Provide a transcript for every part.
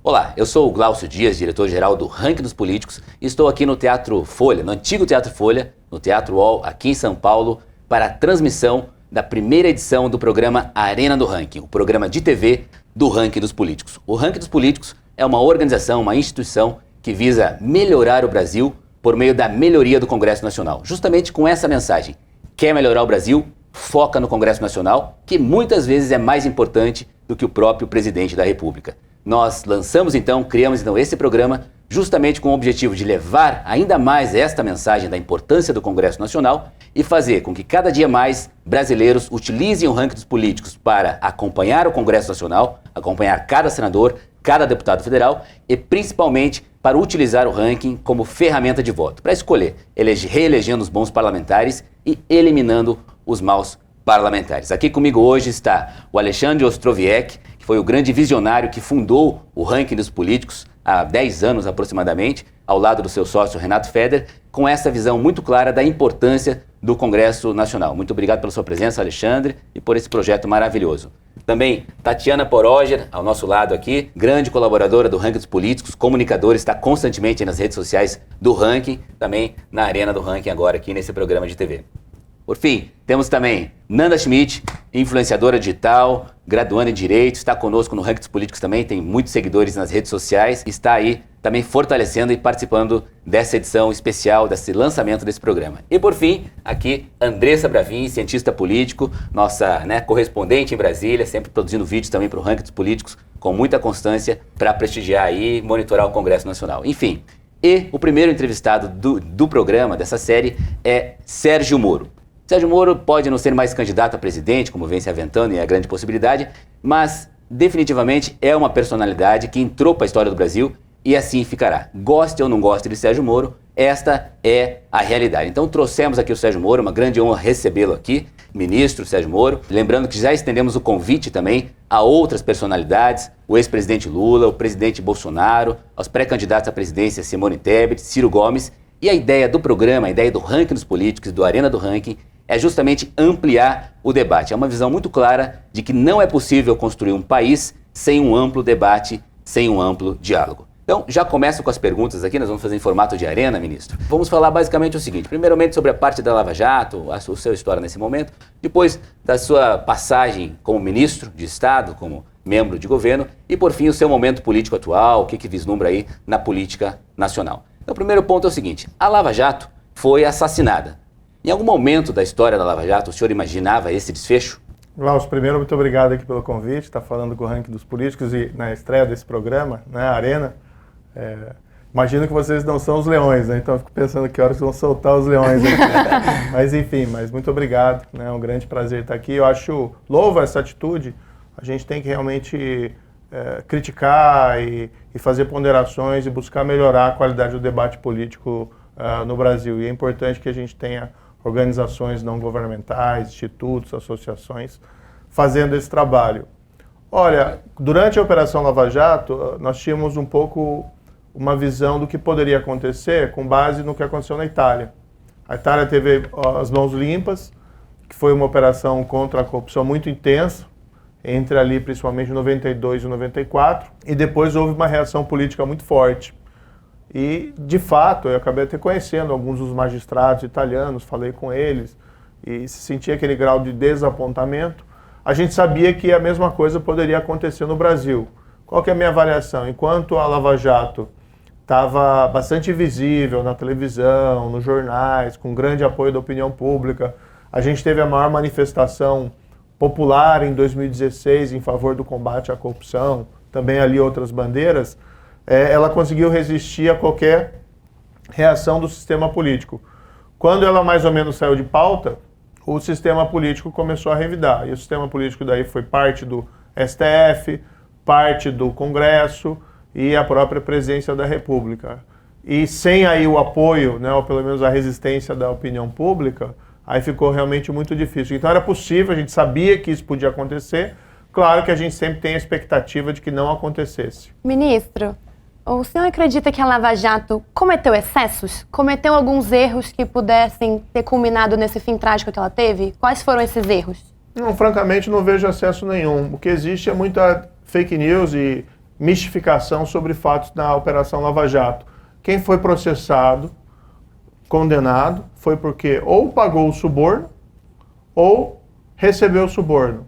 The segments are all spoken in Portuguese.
Olá, eu sou o Glaucio Dias, diretor-geral do Ranking dos Políticos, e estou aqui no Teatro Folha, no antigo Teatro Folha, no Teatro UOL, aqui em São Paulo, para a transmissão da primeira edição do programa Arena do Ranking, o programa de TV do Ranking dos Políticos. O Ranking dos Políticos é uma organização, uma instituição que visa melhorar o Brasil por meio da melhoria do Congresso Nacional. Justamente com essa mensagem: quer melhorar o Brasil? Foca no Congresso Nacional, que muitas vezes é mais importante do que o próprio presidente da República. Nós criamos esse programa justamente com o objetivo de levar ainda mais esta mensagem da importância do Congresso Nacional e fazer com que cada dia mais brasileiros utilizem o Ranking dos Políticos para acompanhar o Congresso Nacional, acompanhar cada senador, cada deputado federal e principalmente para utilizar o ranking como ferramenta de voto, para escolher, reelegendo os bons parlamentares e eliminando os maus parlamentares. Aqui comigo hoje está o Alexandre Ostrowiec, que foi o grande visionário que fundou o Ranking dos Políticos há 10 anos aproximadamente, ao lado do seu sócio Renato Feder, com essa visão muito clara da importância do Congresso Nacional. Muito obrigado pela sua presença, Alexandre, e por esse projeto maravilhoso. Também Tatiana Poroger, ao nosso lado aqui, grande colaboradora do Ranking dos Políticos, comunicadora, está constantemente nas redes sociais do Ranking, também na Arena do Ranking agora aqui nesse programa de TV. Por fim, temos também Nanda Schmidt, influenciadora digital, graduanda em Direito, está conosco no Ranking dos Políticos também, tem muitos seguidores nas redes sociais, está aí também fortalecendo e participando dessa edição especial, desse lançamento desse programa. E por fim, aqui, Andressa Bravin, cientista político, nossa correspondente em Brasília, sempre produzindo vídeos também para o Ranking dos Políticos, com muita constância para prestigiar e monitorar o Congresso Nacional. Enfim, e o primeiro entrevistado do programa, dessa série, é Sérgio Moro. Sérgio Moro pode não ser mais candidato a presidente, como vem se aventando, e é a grande possibilidade, mas definitivamente é uma personalidade que entrou para a história do Brasil e assim ficará. Goste ou não goste de Sérgio Moro, esta é a realidade. Então trouxemos aqui o Sérgio Moro, uma grande honra recebê-lo aqui, ministro Sérgio Moro. Lembrando que já estendemos o convite também a outras personalidades, o ex-presidente Lula, o presidente Bolsonaro, aos pré-candidatos à presidência Simone Tebet, Ciro Gomes. E a ideia do programa, a ideia do Ranking dos Políticos, do Arena do Ranking, é justamente ampliar o debate. É uma visão muito clara de que não é possível construir um país sem um amplo debate, sem um amplo diálogo. Então, já começo com as perguntas aqui, nós vamos fazer em formato de arena, ministro. Vamos falar basicamente o seguinte: primeiramente sobre a parte da Lava Jato, a sua história nesse momento, depois da sua passagem como ministro de Estado, como membro de governo, e por fim o seu momento político atual, o que vislumbra aí na política nacional. Então, o primeiro ponto é o seguinte: a Lava Jato foi assassinada. Em algum momento da história da Lava Jato, o senhor imaginava esse desfecho? Glaucio, primeiro, muito obrigado aqui pelo convite, está falando com o Ranking dos Políticos e na estreia desse programa, Arena. Imagino que vocês não são os leões, então eu fico pensando que horas vão soltar os leões aqui. Mas enfim, muito obrigado, é um grande prazer estar aqui. Eu louvo essa atitude, a gente tem que realmente criticar e fazer ponderações e buscar melhorar a qualidade do debate político no Brasil. E é importante que a gente tenha organizações não governamentais, institutos, associações, fazendo esse trabalho. Olha, durante a Operação Lava Jato, nós tínhamos um pouco uma visão do que poderia acontecer com base no que aconteceu na Itália. A Itália teve as mãos limpas, que foi uma operação contra a corrupção muito intensa, entre ali principalmente 92 e 94, e depois houve uma reação política muito forte. E, de fato, eu acabei até conhecendo alguns dos magistrados italianos, falei com eles, e se sentia aquele grau de desapontamento. A gente sabia que a mesma coisa poderia acontecer no Brasil. Qual que é a minha avaliação? Enquanto a Lava Jato estava bastante visível na televisão, nos jornais, com grande apoio da opinião pública, a gente teve a maior manifestação popular em 2016 em favor do combate à corrupção, também ali outras bandeiras, ela conseguiu resistir a qualquer reação do sistema político. Quando ela mais ou menos saiu de pauta, o sistema político começou a revidar. E o sistema político daí foi parte do STF, parte do Congresso e a própria presidência da República. E sem aí o apoio, ou pelo menos a resistência da opinião pública, aí ficou realmente muito difícil. Então era possível, a gente sabia que isso podia acontecer. Claro que a gente sempre tem a expectativa de que não acontecesse. Ministro, o senhor acredita que a Lava Jato cometeu excessos? Cometeu alguns erros que pudessem ter culminado nesse fim trágico que ela teve? Quais foram esses erros? Não, francamente, não vejo excesso nenhum. O que existe é muita fake news e mistificação sobre fatos na Operação Lava Jato. Quem foi processado, condenado, foi porque ou pagou o suborno ou recebeu o suborno.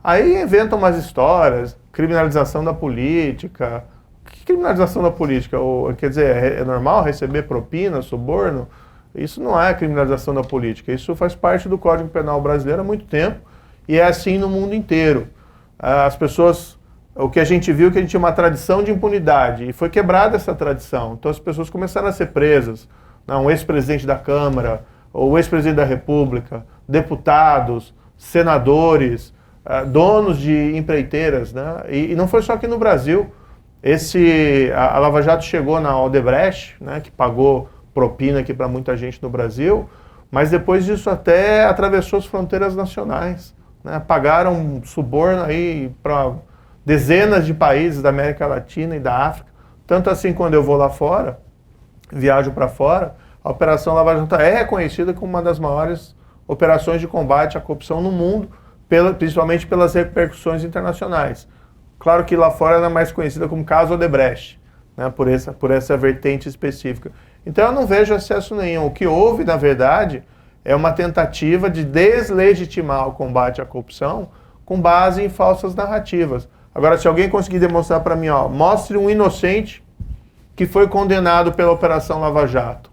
Aí inventam umas histórias, criminalização da política. Que criminalização da política? Quer dizer, é normal receber propina, suborno? Isso não é criminalização da política. Isso faz parte do Código Penal brasileiro há muito tempo e é assim no mundo inteiro. As pessoas, o que a gente viu é que a gente tinha uma tradição de impunidade e foi quebrada essa tradição. Então as pessoas começaram a ser presas. Um ex-presidente da Câmara, ou ex-presidente da República, deputados, senadores, donos de empreiteiras, né? E não foi só aqui no Brasil. A Lava Jato chegou na Odebrecht, né, que pagou propina aqui para muita gente no Brasil, mas depois disso até atravessou as fronteiras nacionais, né? Pagaram suborno aí para dezenas de países da América Latina e da África. Tanto assim, quando eu vou lá fora, viajo para fora, a Operação Lava Jato é reconhecida como uma das maiores operações de combate à corrupção no mundo, principalmente pelas repercussões internacionais. Claro que lá fora ela é mais conhecida como caso Odebrecht, né, por essa vertente específica. Então eu não vejo excesso nenhum. O que houve, na verdade, é uma tentativa de deslegitimar o combate à corrupção com base em falsas narrativas. Agora, se alguém conseguir demonstrar para mim, mostre um inocente que foi condenado pela Operação Lava Jato.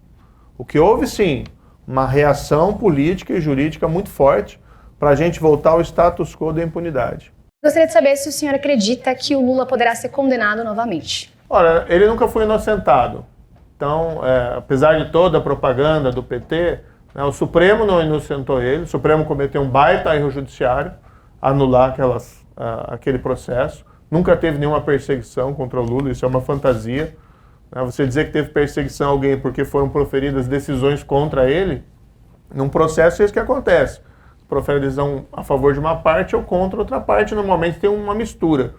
O que houve, sim, uma reação política e jurídica muito forte para a gente voltar ao status quo da impunidade. Gostaria de saber se o senhor acredita que o Lula poderá ser condenado novamente. Olha, ele nunca foi inocentado. Então, apesar de toda a propaganda do PT, né, o Supremo não inocentou ele. O Supremo cometeu um baita erro judiciário, anular aquele processo. Nunca teve nenhuma perseguição contra o Lula, isso é uma fantasia. Você dizer que teve perseguição a alguém porque foram proferidas decisões contra ele, num processo é isso que acontece. Profere decisão a favor de uma parte ou contra outra parte, normalmente tem uma mistura.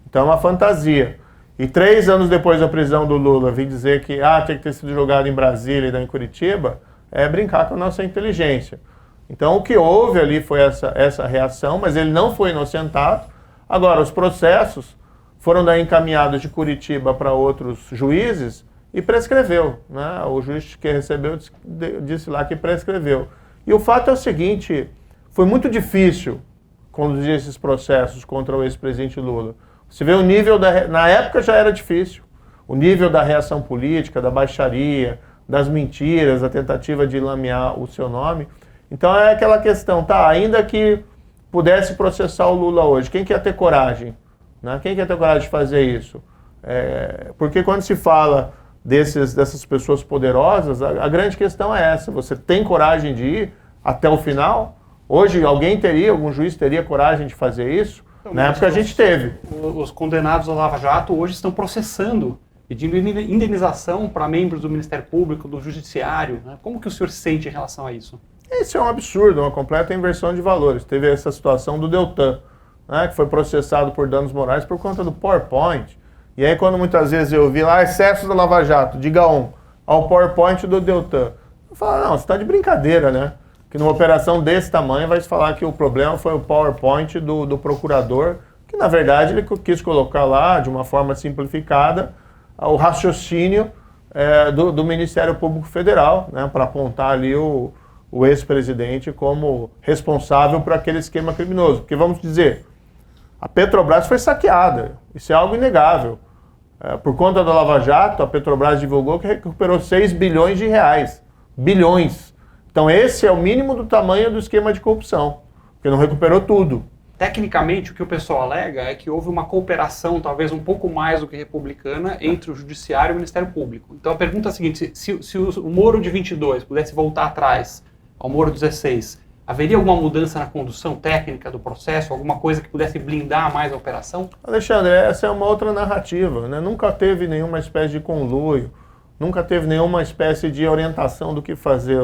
Então é uma fantasia. E 3 anos depois da prisão do Lula, vir dizer que tinha que ter sido jogado em Brasília e não em Curitiba, é brincar com a nossa inteligência. Então o que houve ali foi essa reação, mas ele não foi inocentado. Agora, os processos foram daí encaminhados de Curitiba para outros juízes e prescreveu, né? O juiz que recebeu disse lá que prescreveu. E o fato é o seguinte, foi muito difícil conduzir esses processos contra o ex-presidente Lula. Você vê o nível na época já era difícil, o nível da reação política, da baixaria, das mentiras, da tentativa de lamear o seu nome. Então é aquela questão, ainda que pudesse processar o Lula hoje, quem quer ter coragem? Né? Quem quer ter coragem de fazer isso? Porque quando se fala dessas pessoas poderosas, a grande questão é essa, você tem coragem de ir até o final? Hoje algum juiz teria coragem de fazer isso? Então, na época a gente teve. Os condenados à Lava Jato hoje estão processando, pedindo indenização para membros do Ministério Público, do Judiciário. Né? Como que o senhor se sente em relação a isso? Isso é um absurdo, uma completa inversão de valores. Teve essa situação do Deltan, né, que foi processado por danos morais por conta do PowerPoint. E aí quando muitas vezes eu vi lá excessos da Lava Jato, diga ao PowerPoint do Deltan. Eu falo, não, você está de brincadeira, né? Que numa operação desse tamanho vai se falar que o problema foi o PowerPoint do procurador, que na verdade ele quis colocar lá, de uma forma simplificada, o raciocínio do Ministério Público Federal, né, para apontar ali o ex-presidente como responsável por aquele esquema criminoso. Porque vamos dizer, a Petrobras foi saqueada, isso é algo inegável. Por conta da Lava Jato, a Petrobras divulgou que recuperou 6 bilhões de reais. Bilhões. Então esse é o mínimo do tamanho do esquema de corrupção, porque não recuperou tudo. Tecnicamente, o que o pessoal alega é que houve uma cooperação, talvez um pouco mais do que republicana, entre o Judiciário e o Ministério Público. Então a pergunta é a seguinte, se o Moro de 22 pudesse voltar atrás ao Moro 16, haveria alguma mudança na condução técnica do processo, alguma coisa que pudesse blindar mais a operação? Alexandre, essa é uma outra narrativa, né? Nunca teve nenhuma espécie de conluio, nunca teve nenhuma espécie de orientação do que fazer.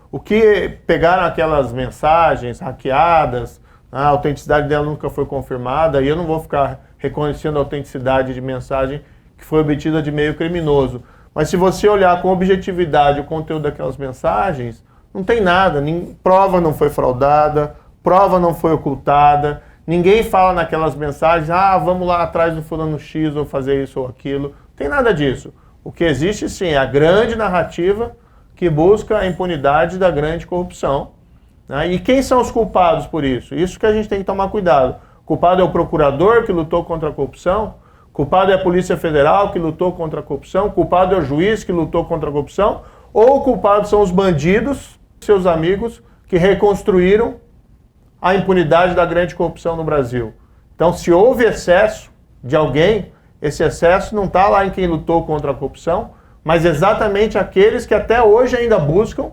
O que pegaram aquelas mensagens hackeadas, a autenticidade dela nunca foi confirmada, e eu não vou ficar reconhecendo a autenticidade de mensagem que foi obtida de meio criminoso. Mas se você olhar com objetividade o conteúdo daquelas mensagens, não tem nada, prova não foi fraudada, prova não foi ocultada. Ninguém fala naquelas mensagens, vamos lá atrás do fulano X ou fazer isso ou aquilo. Não tem nada disso. O que existe, sim, é a grande narrativa que busca a impunidade da grande corrupção. Né? E quem são os culpados por isso? Isso que a gente tem que tomar cuidado. O culpado é o procurador que lutou contra a corrupção, o culpado é a Polícia Federal que lutou contra a corrupção, o culpado é o juiz que lutou contra a corrupção, ou o culpado são os bandidos, seus amigos, que reconstruíram a impunidade da grande corrupção no Brasil. Então, se houve excesso de alguém, esse excesso não está lá em quem lutou contra a corrupção, mas exatamente aqueles que até hoje ainda buscam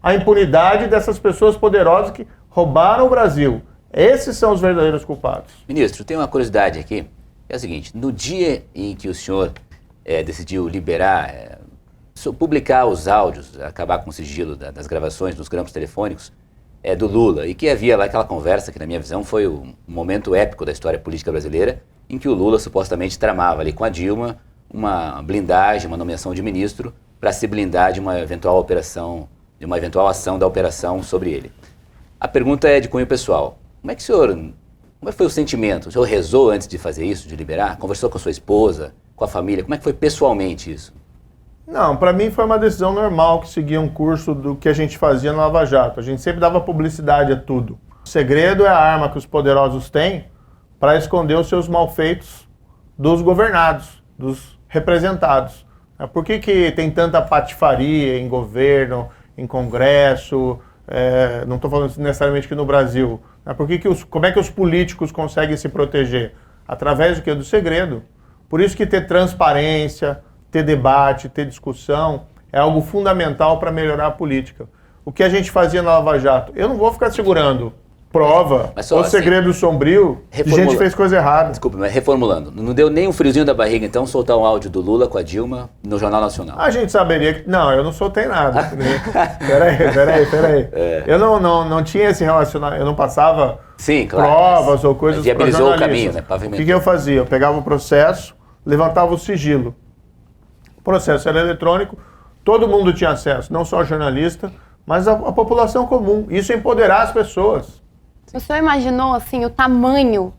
a impunidade dessas pessoas poderosas que roubaram o Brasil. Esses são os verdadeiros culpados. Ministro, tem uma curiosidade aqui. É o seguinte, no dia em que o senhor decidiu liberar, publicar os áudios, acabar com o sigilo das gravações dos grampos telefônicos do Lula, e que havia lá aquela conversa que, na minha visão, foi um momento épico da história política brasileira, em que o Lula supostamente tramava ali com a Dilma uma blindagem, uma nomeação de ministro para se blindar de uma eventual operação, de uma eventual ação da operação sobre ele. A pergunta é de cunho pessoal. Como é que foi o sentimento? O senhor rezou antes de fazer isso, de liberar? Conversou com a sua esposa, com a família? Como é que foi pessoalmente isso? Não, para mim foi uma decisão normal que seguia um curso do que a gente fazia no Lava Jato. A gente sempre dava publicidade a tudo. O segredo é a arma que os poderosos têm para esconder os seus malfeitos dos governados, dos representados. Por que tem tanta patifaria em governo, em Congresso? Não estou falando necessariamente que no Brasil. Como é que os políticos conseguem se proteger? Através do quê? Do segredo. Por isso que ter transparência, ter debate, ter discussão é algo fundamental para melhorar a política. O que a gente fazia na Lava Jato? Eu não vou ficar segurando prova ou segredo sombrio de gente que fez coisa errada. Desculpa, mas reformulando. Não deu nem um friozinho da barriga, então, soltar um áudio do Lula com a Dilma no Jornal Nacional? A gente saberia que... Não, eu não soltei nada. Peraí. Eu não tinha esse relacionamento, eu não passava provas ou coisas para jornalistas. Viabilizou o caminho, né? O que eu fazia? Eu pegava o processo, levantava o sigilo. O processo era eletrônico, todo mundo tinha acesso, não só o jornalista, mas a população comum. Isso é empoderar as pessoas. O senhor imaginou, assim, o tamanho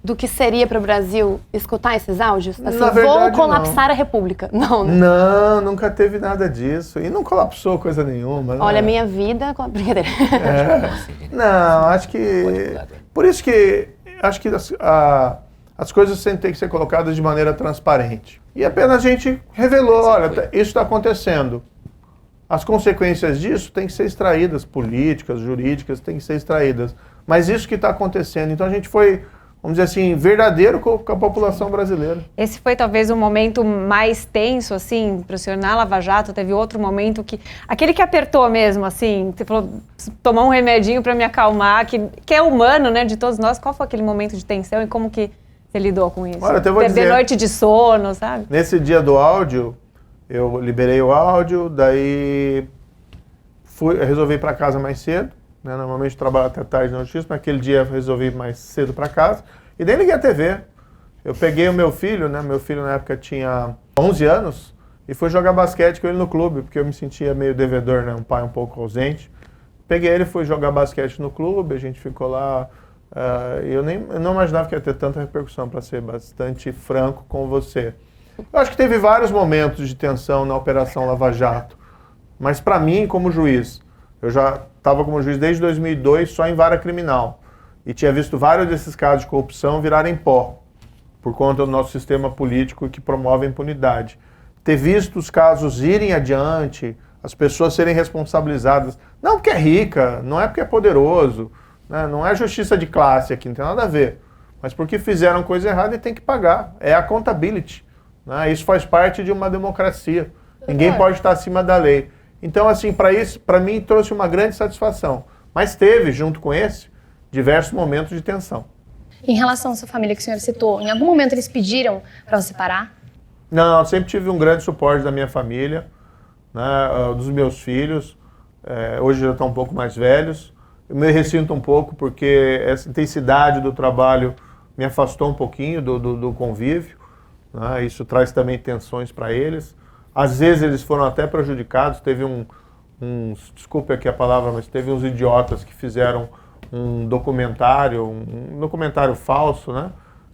do que seria para o Brasil escutar esses áudios? Assim, vou colapsar a República. Não, né? Não, nunca teve nada disso. E não colapsou coisa nenhuma. Né? Olha, minha vida... Brincadeira. Não, acho que... Por isso que acho que as coisas têm que ser colocadas de maneira transparente. E apenas a gente revelou, olha, isso está acontecendo. As consequências disso têm que ser extraídas, políticas, jurídicas, têm que ser extraídas. Mas isso que está acontecendo. Então a gente foi, vamos dizer assim, verdadeiro com a população brasileira. Esse foi talvez o momento mais tenso, assim, para o senhor na Lava Jato? Teve outro momento que... Aquele que apertou mesmo, assim, você falou, tomar um remedinho para me acalmar, que é humano, né, de todos nós. Qual foi aquele momento de tensão e como que você lidou com isso? Olha, eu vou dizer, noite de sono, sabe? Nesse dia do áudio, eu liberei o áudio, daí resolvi ir para casa mais cedo. Né? Normalmente eu trabalho até tarde na justiça, naquele dia eu resolvi ir mais cedo para casa. E daí liguei a TV. Eu peguei o meu filho, né? Meu filho na época tinha 11 anos, e fui jogar basquete com ele no clube, porque eu me sentia meio devedor, né? Um pai um pouco ausente. Peguei ele, fui jogar basquete no clube, a gente ficou lá. Eu não imaginava que ia ter tanta repercussão, para ser bastante franco com você. Eu acho que teve vários momentos de tensão na Operação Lava Jato, mas para mim, como juiz, eu já estava como juiz desde 2002 só em vara criminal e tinha visto vários desses casos de corrupção virarem pó por conta do nosso sistema político que promove a impunidade. Ter visto os casos irem adiante, as pessoas serem responsabilizadas, não porque é rica, não é porque é poderoso, né? Não é justiça de classe aqui, não tem nada a ver, mas porque fizeram coisa errada e tem que pagar, é accountability. Né? Isso faz parte de uma democracia. Ninguém pode estar acima da lei. Então, assim, para mim, trouxe uma grande satisfação. Mas teve, junto com esse, diversos momentos de tensão. Em relação à sua família que o senhor citou, em algum momento eles pediram para você parar? Não, sempre tive um grande suporte da minha família, né, dos meus filhos. Hoje já estão um pouco mais velhos. Eu me ressinto um pouco porque essa intensidade do trabalho me afastou um pouquinho do convívio. Né? Isso traz também tensões para eles. Às vezes eles foram até prejudicados. Teve desculpe aqui a palavra, mas teve uns idiotas que fizeram um documentário falso, né?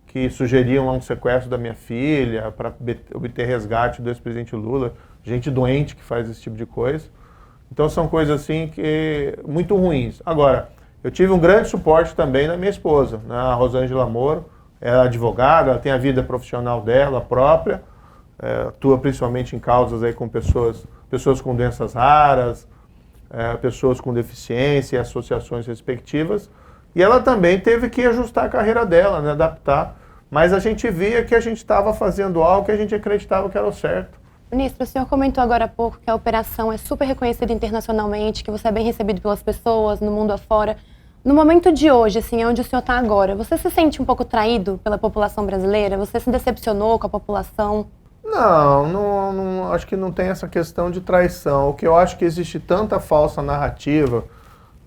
Que sugeriam um sequestro da minha filha para obter resgate do ex-presidente Lula. Gente doente que faz esse tipo de coisa. Então são coisas assim que muito ruins. Agora, eu tive um grande suporte também da minha esposa, né? A Rosângela Moro. Ela é advogada, ela tem a vida profissional dela própria, atua principalmente em causas aí com pessoas com doenças raras, pessoas com deficiência, associações respectivas. E ela também teve que ajustar a carreira dela, né, adaptar. Mas a gente via que a gente estava fazendo algo que a gente acreditava que era o certo. Ministro, o senhor comentou agora há pouco que a operação é super reconhecida internacionalmente, que você é bem recebido pelas pessoas, no mundo afora. No momento de hoje, assim, onde o senhor está agora, você se sente um pouco traído pela população brasileira? Você se decepcionou com a população? Não, acho que não tem essa questão de traição. O que eu acho que existe tanta falsa narrativa,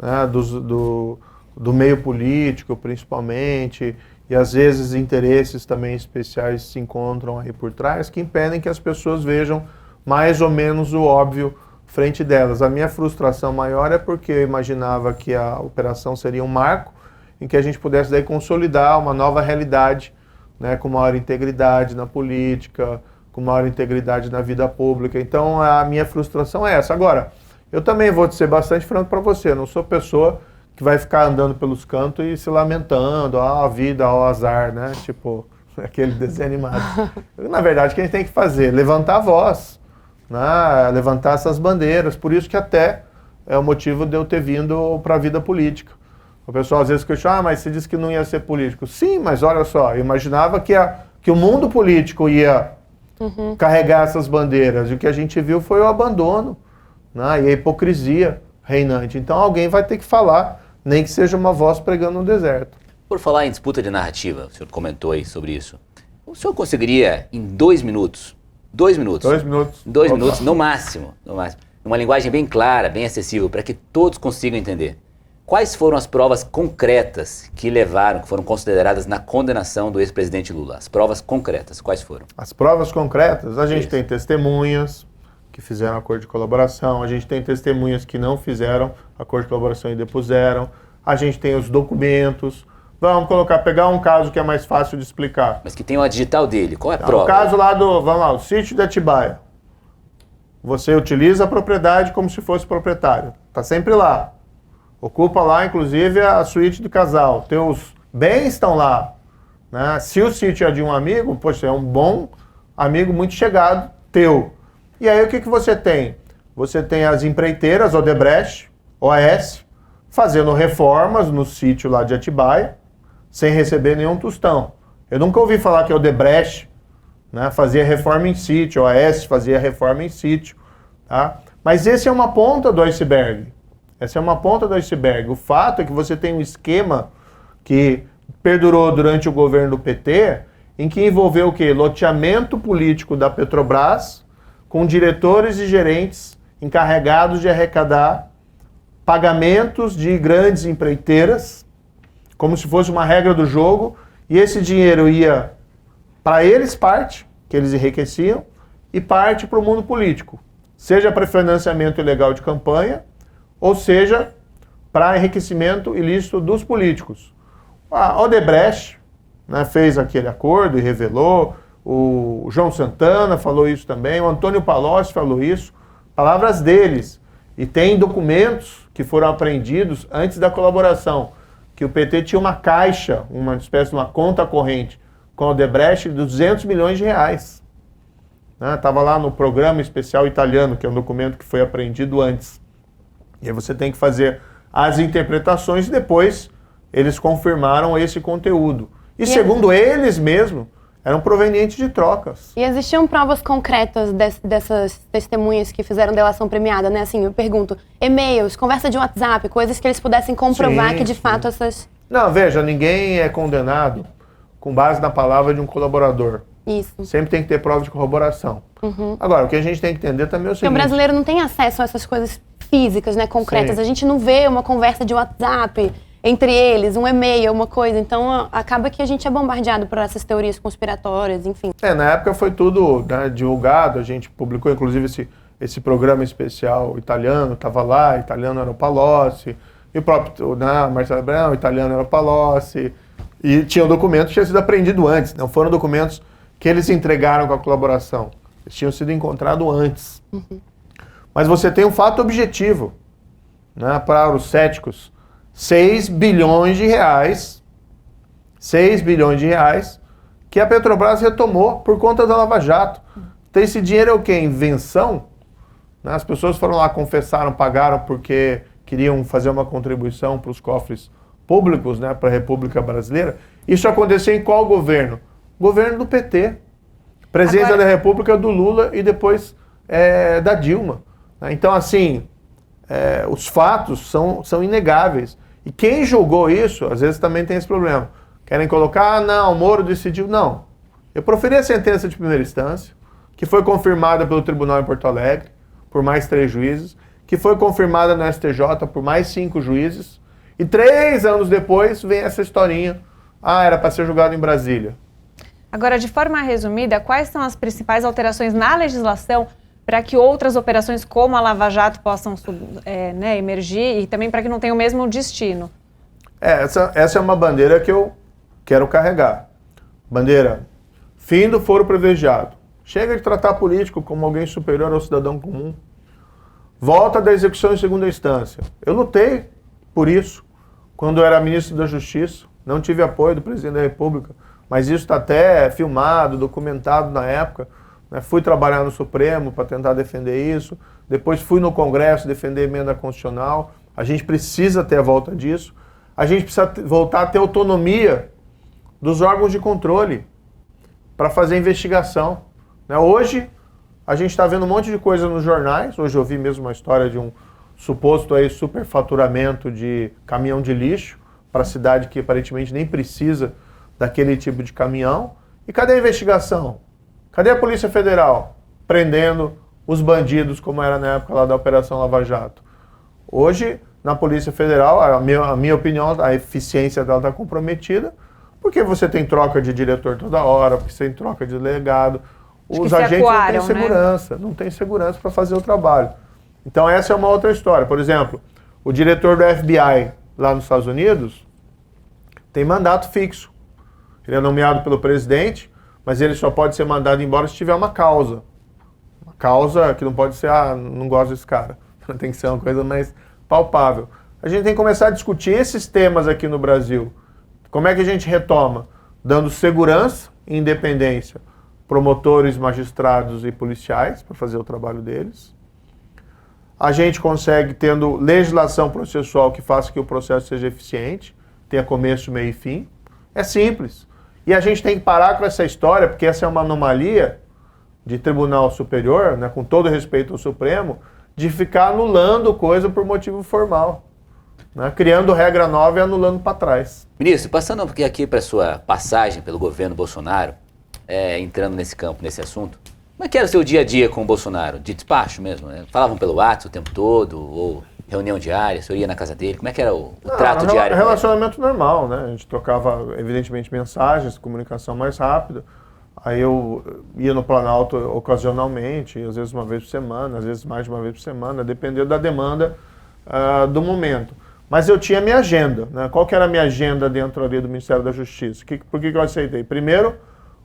né, do meio político, principalmente, e às vezes interesses também especiais se encontram aí por trás, que impedem que as pessoas vejam mais ou menos o óbvio frente delas. A minha frustração maior é porque eu imaginava que a operação seria um marco em que a gente pudesse daí consolidar uma nova realidade, né, com maior integridade na política, com maior integridade na vida pública. Então a minha frustração é essa. Agora, eu também vou ser bastante franco para você, eu não sou pessoa que vai ficar andando pelos cantos e se lamentando, a vida, o azar, né, tipo aquele desenho animado. Na verdade, o que a gente tem que fazer? Levantar a voz, né, levantar essas bandeiras. Por isso que até é o motivo de eu ter vindo para a vida política. O pessoal às vezes questiona, mas você disse que não ia ser político. Sim, mas olha só, eu imaginava que o mundo político ia carregar essas bandeiras. E o que a gente viu foi o abandono, né, e a hipocrisia reinante. Então alguém vai ter que falar, nem que seja uma voz pregando no deserto. Por falar em disputa de narrativa, o senhor comentou aí sobre isso. O senhor conseguiria, em 2 minutos, 2 minutos. 2 minutos. 2 minutos, no máximo, numa linguagem bem clara, bem acessível, para que todos consigam entender. Quais foram as provas concretas que foram consideradas na condenação do ex-presidente Lula? As provas concretas, quais foram? As provas concretas, a gente tem testemunhas que fizeram acordo de colaboração, a gente tem testemunhas que não fizeram acordo de colaboração e depuseram, a gente tem os documentos. Vamos pegar um caso que é mais fácil de explicar. Mas que tem o digital dele, qual é a prova? O caso lá o sítio de Atibaia. Você utiliza a propriedade como se fosse proprietário. Está sempre lá. Ocupa lá, inclusive, a suíte do casal. Teus bens estão lá. Né? Se o sítio é de um amigo, poxa, é um bom amigo muito chegado teu. E aí o que você tem? Você tem as empreiteiras, Odebrecht, OAS, fazendo reformas no sítio lá de Atibaia, sem receber nenhum tostão. Eu nunca ouvi falar que a Odebrecht, né, fazia reforma em sítio, a OAS fazia reforma em sítio. Tá? Mas esse é uma ponta do iceberg. Essa é uma ponta do iceberg. O fato é que você tem um esquema que perdurou durante o governo do PT, em que envolveu o quê? Loteamento político da Petrobras, com diretores e gerentes encarregados de arrecadar pagamentos de grandes empreiteiras, como se fosse uma regra do jogo, e esse dinheiro ia para eles parte, que eles enriqueciam, e parte para o mundo político, seja para financiamento ilegal de campanha, ou seja, para enriquecimento ilícito dos políticos. A Odebrecht, né, fez aquele acordo e revelou, o João Santana falou isso também, o Antônio Palocci falou isso, palavras deles. E tem documentos que foram apreendidos antes da colaboração, que o PT tinha uma caixa, uma espécie de uma conta corrente com a Odebrecht de 200 milhões de reais. Estava lá no programa especial italiano, que é um documento que foi apreendido antes. E aí você tem que fazer as interpretações e depois eles confirmaram esse conteúdo. E segundo eles mesmos, eram provenientes de trocas. E existiam provas concretas dessas testemunhas que fizeram delação premiada, né? Assim, eu pergunto, e-mails, conversa de WhatsApp, coisas que eles pudessem comprovar que de fato essas... Não, veja, ninguém é condenado com base na palavra de um colaborador. Isso. Sempre tem que ter prova de corroboração. Agora, o que a gente tem que entender também é o seguinte... Porque o brasileiro não tem acesso a essas coisas físicas, né, concretas. Sim. A gente não vê uma conversa de WhatsApp entre eles, um e-mail, uma coisa. Então, acaba que a gente é bombardeado por essas teorias conspiratórias, enfim. Na época foi tudo, né, divulgado, a gente publicou, inclusive, esse programa especial italiano, estava lá, italiano era o Palocci, E o próprio Marcelo Abrão, o italiano era Palocci, e tinha um documento que tinha sido apreendido antes, não foram documentos que eles entregaram com a colaboração, eles tinham sido encontrados antes. Mas você tem um fato objetivo, né, para os céticos, 6 bilhões de reais que a Petrobras retomou por conta da Lava Jato. Então esse dinheiro é o quê? Invenção? Né? As pessoas foram lá, confessaram, pagaram porque queriam fazer uma contribuição para os cofres públicos, né, para a República Brasileira. Isso aconteceu em qual governo? Governo do PT. Presidência da República do Lula e depois da Dilma. Então, assim, os fatos são inegáveis. E quem julgou isso, às vezes também tem esse problema. Querem colocar, não, o Moro decidiu. Não. Eu proferi a sentença de primeira instância, que foi confirmada pelo Tribunal em Porto Alegre, por mais 3 juízes, que foi confirmada no STJ por mais 5 juízes, e 3 anos depois vem essa historinha. Era para ser julgado em Brasília. Agora, de forma resumida, quais são as principais alterações na legislação para que outras operações como a Lava Jato possam emergir e também para que não tenham o mesmo destino? Essa é uma bandeira que eu quero carregar. Bandeira, fim do foro privilegiado. Chega de tratar político como alguém superior ao cidadão comum. Volta da execução em segunda instância. Eu lutei por isso quando eu era ministro da Justiça. Não tive apoio do presidente da República, mas isso está até filmado, documentado na época. Fui trabalhar no Supremo para tentar defender isso. Depois fui no Congresso defender a emenda constitucional. A gente precisa ter a volta disso. A gente precisa voltar a ter autonomia dos órgãos de controle para fazer investigação. Hoje, a gente está vendo um monte de coisa nos jornais. Hoje eu vi mesmo uma história de um suposto superfaturamento de caminhão de lixo para a cidade que aparentemente nem precisa daquele tipo de caminhão. E cadê a investigação? Cadê a Polícia Federal prendendo os bandidos, como era na época lá da Operação Lava Jato? Hoje, na Polícia Federal, a minha opinião, a eficiência dela está comprometida, porque você tem troca de diretor toda hora, porque você tem troca de delegado. Os agentes não têm segurança, não têm segurança para fazer o trabalho. Então essa é uma outra história. Por exemplo, o diretor do FBI lá nos Estados Unidos tem mandato fixo. Ele é nomeado pelo presidente, mas ele só pode ser mandado embora se tiver uma causa. Uma causa que não pode ser, não gosto desse cara. Tem que ser uma coisa mais palpável. A gente tem que começar a discutir esses temas aqui no Brasil. Como é que a gente retoma? Dando segurança e independência, promotores, magistrados e policiais para fazer o trabalho deles. A gente consegue tendo legislação processual que faça que o processo seja eficiente, tenha começo, meio e fim. É simples. E a gente tem que parar com essa história, porque essa é uma anomalia de tribunal superior, com todo respeito ao Supremo, de ficar anulando coisa por motivo formal. Criando regra nova e anulando para trás. Ministro, passando aqui para a sua passagem pelo governo Bolsonaro, entrando nesse campo, nesse assunto, como é que era o seu dia a dia com o Bolsonaro? De despacho mesmo? Falavam pelo WhatsApp o tempo todo? Ou reunião diária? O senhor ia na casa dele? Como é que era o trato diário? Relacionamento normal, né? A gente trocava, evidentemente, mensagens, comunicação mais rápida. Aí eu ia no Planalto ocasionalmente, às vezes uma vez por semana, às vezes mais de uma vez por semana, dependendo da demanda do momento. Mas eu tinha minha agenda, Qual que era a minha agenda dentro ali do Ministério da Justiça? Por que eu aceitei? Primeiro,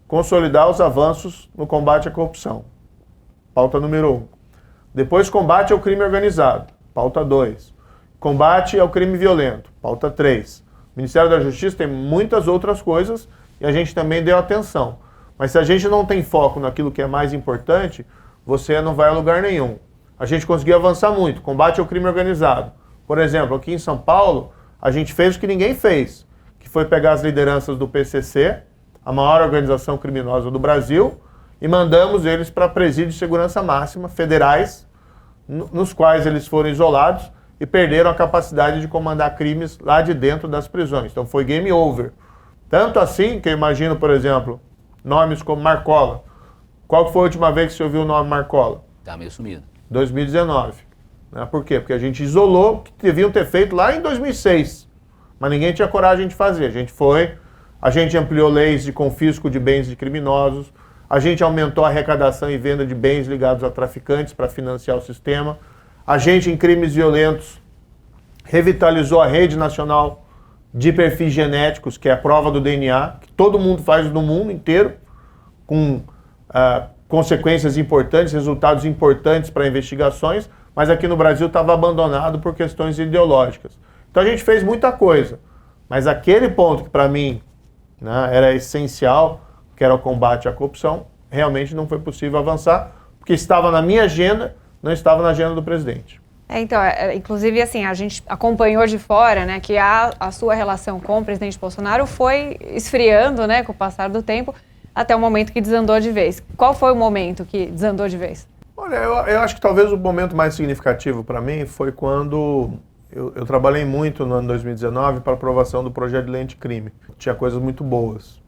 consolidar os avanços no combate à corrupção. Pauta número 1. Depois, combate ao crime organizado. Pauta 2. Combate ao crime violento. Pauta 3. O Ministério da Justiça tem muitas outras coisas e a gente também deu atenção. Mas se a gente não tem foco naquilo que é mais importante, você não vai a lugar nenhum. A gente conseguiu avançar muito. Combate ao crime organizado. Por exemplo, aqui em São Paulo, a gente fez o que ninguém fez, que foi pegar as lideranças do PCC, a maior organização criminosa do Brasil, e mandamos eles para presídios de segurança máxima federais, nos quais eles foram isolados e perderam a capacidade de comandar crimes lá de dentro das prisões. Então foi game over. Tanto assim que eu imagino, por exemplo, nomes como Marcola. Qual foi a última vez que você ouviu o nome Marcola? Tá meio sumido. 2019. Por quê? Porque a gente isolou o que deviam ter feito lá em 2006. Mas ninguém tinha coragem de fazer. A gente ampliou leis de confisco de bens de criminosos, a gente aumentou a arrecadação e venda de bens ligados a traficantes para financiar o sistema, a gente, em crimes violentos, revitalizou a Rede Nacional de Perfis Genéticos, que é a prova do DNA, que todo mundo faz no mundo inteiro, com consequências importantes, resultados importantes para investigações, mas aqui no Brasil estava abandonado por questões ideológicas. Então a gente fez muita coisa, mas aquele ponto que para mim, né, era essencial, que era o combate à corrupção, realmente não foi possível avançar, porque estava na minha agenda, não estava na agenda do presidente. Então, inclusive, assim, a gente acompanhou de fora, né, que a sua relação com o presidente Bolsonaro foi esfriando, né, com o passar do tempo, até o momento que desandou de vez. Qual foi o momento que desandou de vez? Olha, eu acho que talvez o momento mais significativo para mim foi quando eu trabalhei muito no ano 2019 para a aprovação do projeto de lei anticrime. Tinha coisas muito boas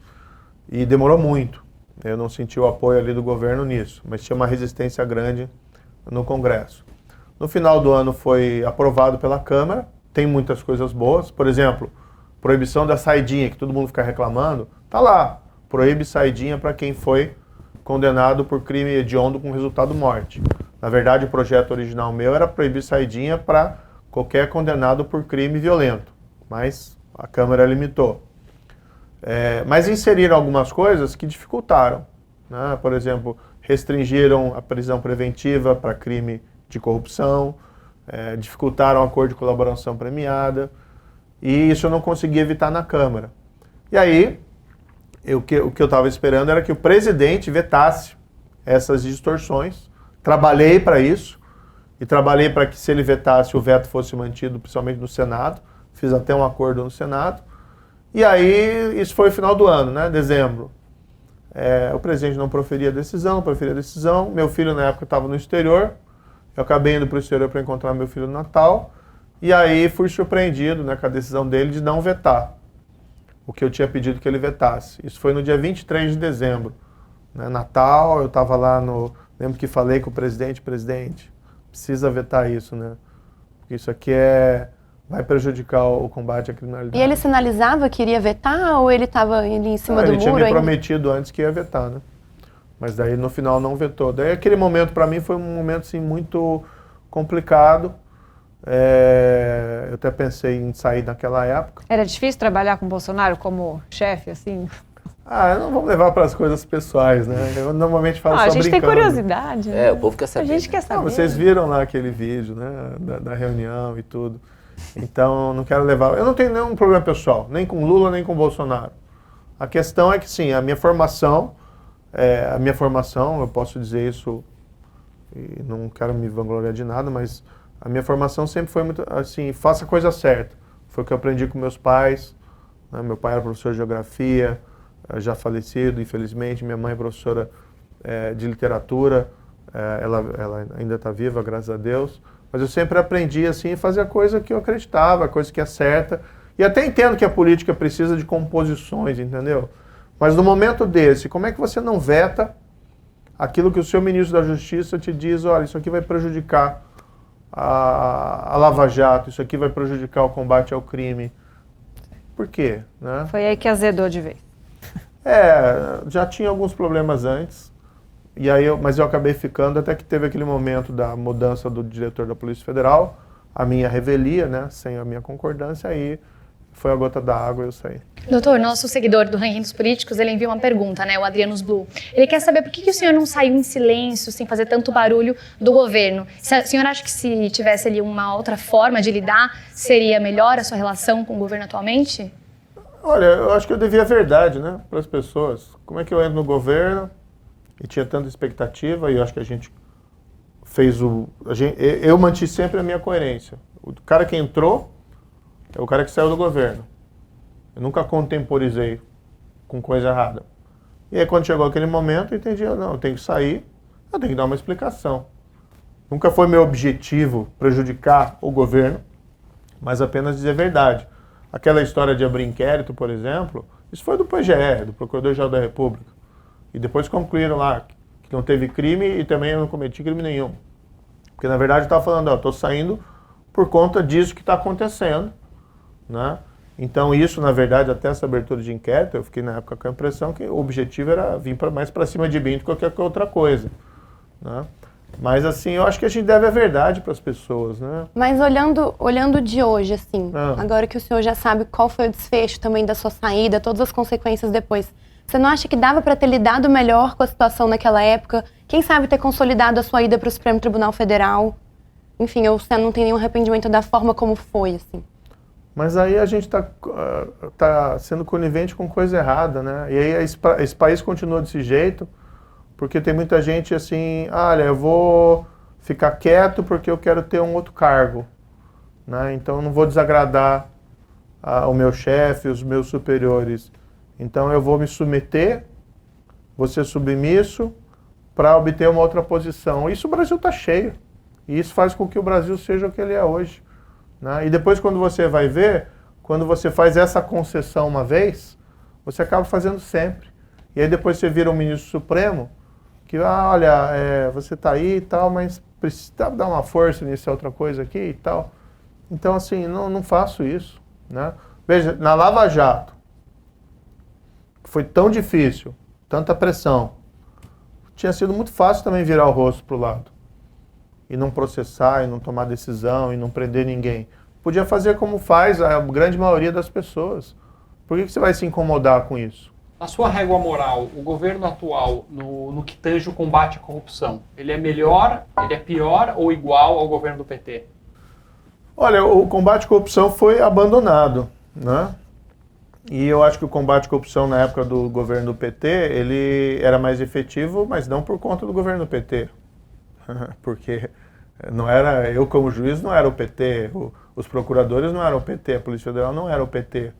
e demorou muito. Eu não senti o apoio ali do governo nisso, mas tinha uma resistência grande no Congresso. No final do ano foi aprovado pela Câmara, tem muitas coisas boas. Por exemplo, proibição da saidinha, que todo mundo fica reclamando, tá lá. Proíbe saidinha para quem foi condenado por crime hediondo com resultado morte. Na verdade, o projeto original meu era proibir saidinha para qualquer condenado por crime violento, mas a Câmara limitou. Mas inseriram algumas coisas que dificultaram, né? Por exemplo, restringiram a prisão preventiva para crime de corrupção, dificultaram o acordo de colaboração premiada, e isso eu não consegui evitar na Câmara. E aí, o que eu estava esperando era que o presidente vetasse essas distorções. Trabalhei para isso, e trabalhei para que, se ele vetasse, o veto fosse mantido, principalmente no Senado. Fiz até um acordo no Senado. E aí, isso foi o final do ano, né? Dezembro. O presidente não proferia decisão, Meu filho, na época, estava no exterior. Eu acabei indo para o exterior para encontrar meu filho no Natal. E aí, fui surpreendido, né, com a decisão dele de não vetar o que eu tinha pedido que ele vetasse. Isso foi no dia 23 de dezembro. Né? Natal, eu estava lá no... Lembro que falei com o presidente, precisa vetar isso, né? Porque isso aqui vai prejudicar o combate à criminalidade. E ele sinalizava que iria vetar ou ele estava ali em cima do muro? Ele tinha me prometido antes que ia vetar, né? Mas daí no final não vetou. Daí aquele momento para mim foi um momento assim, muito complicado. Eu até pensei em sair naquela época. Era difícil trabalhar com o Bolsonaro como chefe, assim? Não vamos levar para as coisas pessoais, né? Eu normalmente falo só brincando. A gente tem curiosidade. Né? O povo quer saber. A gente quer saber. Vocês viram lá aquele vídeo, né? Da reunião e tudo. Então, não quero levar... Eu não tenho nenhum problema pessoal, nem com Lula, nem com Bolsonaro. A questão é que, sim, a minha formação, eu posso dizer isso, e não quero me vangloriar de nada, mas a minha formação sempre foi muito, assim, faça a coisa certa. Foi o que eu aprendi com meus pais, né? Meu pai era professor de geografia, já falecido, infelizmente. Minha mãe é professora de literatura, ela ainda está viva, graças a Deus. Mas eu sempre aprendi assim, a fazer a coisa que eu acreditava, a coisa que é certa. E até entendo que a política precisa de composições, entendeu? Mas no momento desse, como é que você não veta aquilo que o seu ministro da Justiça te diz, olha, isso aqui vai prejudicar a Lava Jato, isso aqui vai prejudicar o combate ao crime. Por quê? Né? Foi aí que azedou de vez. Já tinha alguns problemas antes. E aí mas eu acabei ficando até que teve aquele momento da mudança do diretor da Polícia Federal, a minha revelia, né, sem a minha concordância, aí foi a gota d'água e eu saí. Doutor, nosso seguidor do Ranking dos Políticos, ele enviou uma pergunta, né, o Adrianus Blue. Ele quer saber por que o senhor não saiu em silêncio, sem fazer tanto barulho do governo. O senhor acha que se tivesse ali uma outra forma de lidar, seria melhor a sua relação com o governo atualmente? Olha, eu acho que eu devia a verdade, né, para as pessoas. Como é que eu entro no governo e tinha tanta expectativa, e eu acho que a gente fez eu mantive sempre a minha coerência. O cara que entrou é o cara que saiu do governo. Eu nunca contemporizei com coisa errada. E aí quando chegou aquele momento, eu entendi, não, eu tenho que sair, eu tenho que dar uma explicação. Nunca foi meu objetivo prejudicar o governo, mas apenas dizer a verdade. Aquela história de abrir inquérito, por exemplo, isso foi do PGR, do Procurador-Geral da República. E depois concluíram lá que não teve crime e também eu não cometi crime nenhum. Porque na verdade eu estava falando, eu estou saindo por conta disso que está acontecendo, né? Então isso, na verdade, até essa abertura de inquérito, eu fiquei na época com a impressão que o objetivo era vir mais para cima de mim do que qualquer outra coisa, né? Mas assim, eu acho que a gente deve a verdade para as pessoas, né? Mas olhando de hoje, assim, agora que o senhor já sabe qual foi o desfecho também da sua saída, todas as consequências depois, você não acha que dava para ter lidado melhor com a situação naquela época? Quem sabe ter consolidado a sua ida para o Supremo Tribunal Federal? Enfim, você não tem nenhum arrependimento da forma como foi, assim. Mas aí a gente tá sendo conivente com coisa errada, né? E aí esse país continua desse jeito, porque tem muita gente assim, olha, eu vou ficar quieto porque eu quero ter um outro cargo, né? Então eu não vou desagradar o meu chefe, os meus superiores. Então eu vou me submeter, vou ser submisso para obter uma outra posição. Isso o Brasil está cheio. E isso faz com que o Brasil seja o que ele é hoje, né? E depois quando você vai ver, quando você faz essa concessão uma vez, você acaba fazendo sempre. E aí depois você vira um ministro supremo, que, olha, você está aí e tal, mas precisa dar uma força nisso, outra coisa aqui e tal. Então, assim, não faço isso, né? Veja, na Lava Jato, foi tão difícil, tanta pressão, tinha sido muito fácil também virar o rosto para o lado. E não processar, e não tomar decisão, e não prender ninguém. Podia fazer como faz a grande maioria das pessoas. Por que você vai se incomodar com isso? Na sua régua moral, o governo atual, no que tange o combate à corrupção, ele é melhor, ele é pior ou igual ao governo do PT? Olha, o combate à corrupção foi abandonado, né? E eu acho que o combate à corrupção na época do governo do PT, ele era mais efetivo, mas não por conta do governo do PT. Porque não era, eu como juiz não era o PT, os procuradores não eram o PT, a Polícia Federal não era o PT.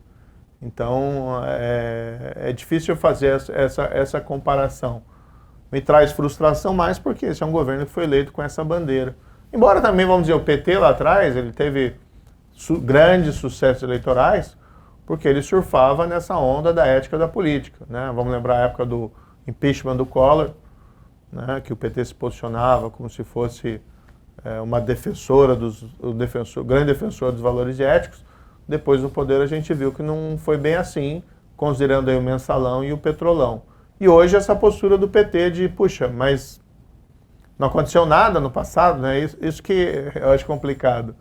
Então é difícil fazer essa comparação. Me traz frustração mais porque esse é um governo que foi eleito com essa bandeira. Embora também, vamos dizer, o PT lá atrás, ele teve grandes sucessos eleitorais, porque ele surfava nessa onda da ética da política, né? Vamos lembrar a época do impeachment do Collor, né? Que o PT se posicionava como se fosse uma defensora, grande defensor dos valores éticos. Depois do poder a gente viu que não foi bem assim, considerando aí o mensalão e o petrolão. E hoje essa postura do PT de, puxa, mas não aconteceu nada no passado, né? Isso que eu acho complicado.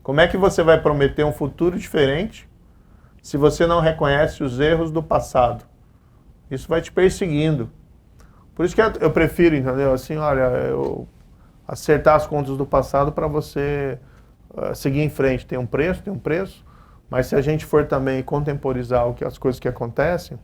Como é que você vai prometer um futuro diferente se você não reconhece os erros do passado? Isso vai te perseguindo. Por isso que eu prefiro, entendeu? Assim, olha, eu acertar as contas do passado para você seguir em frente. Tem um preço, mas se a gente for também contemporizar as coisas que acontecem,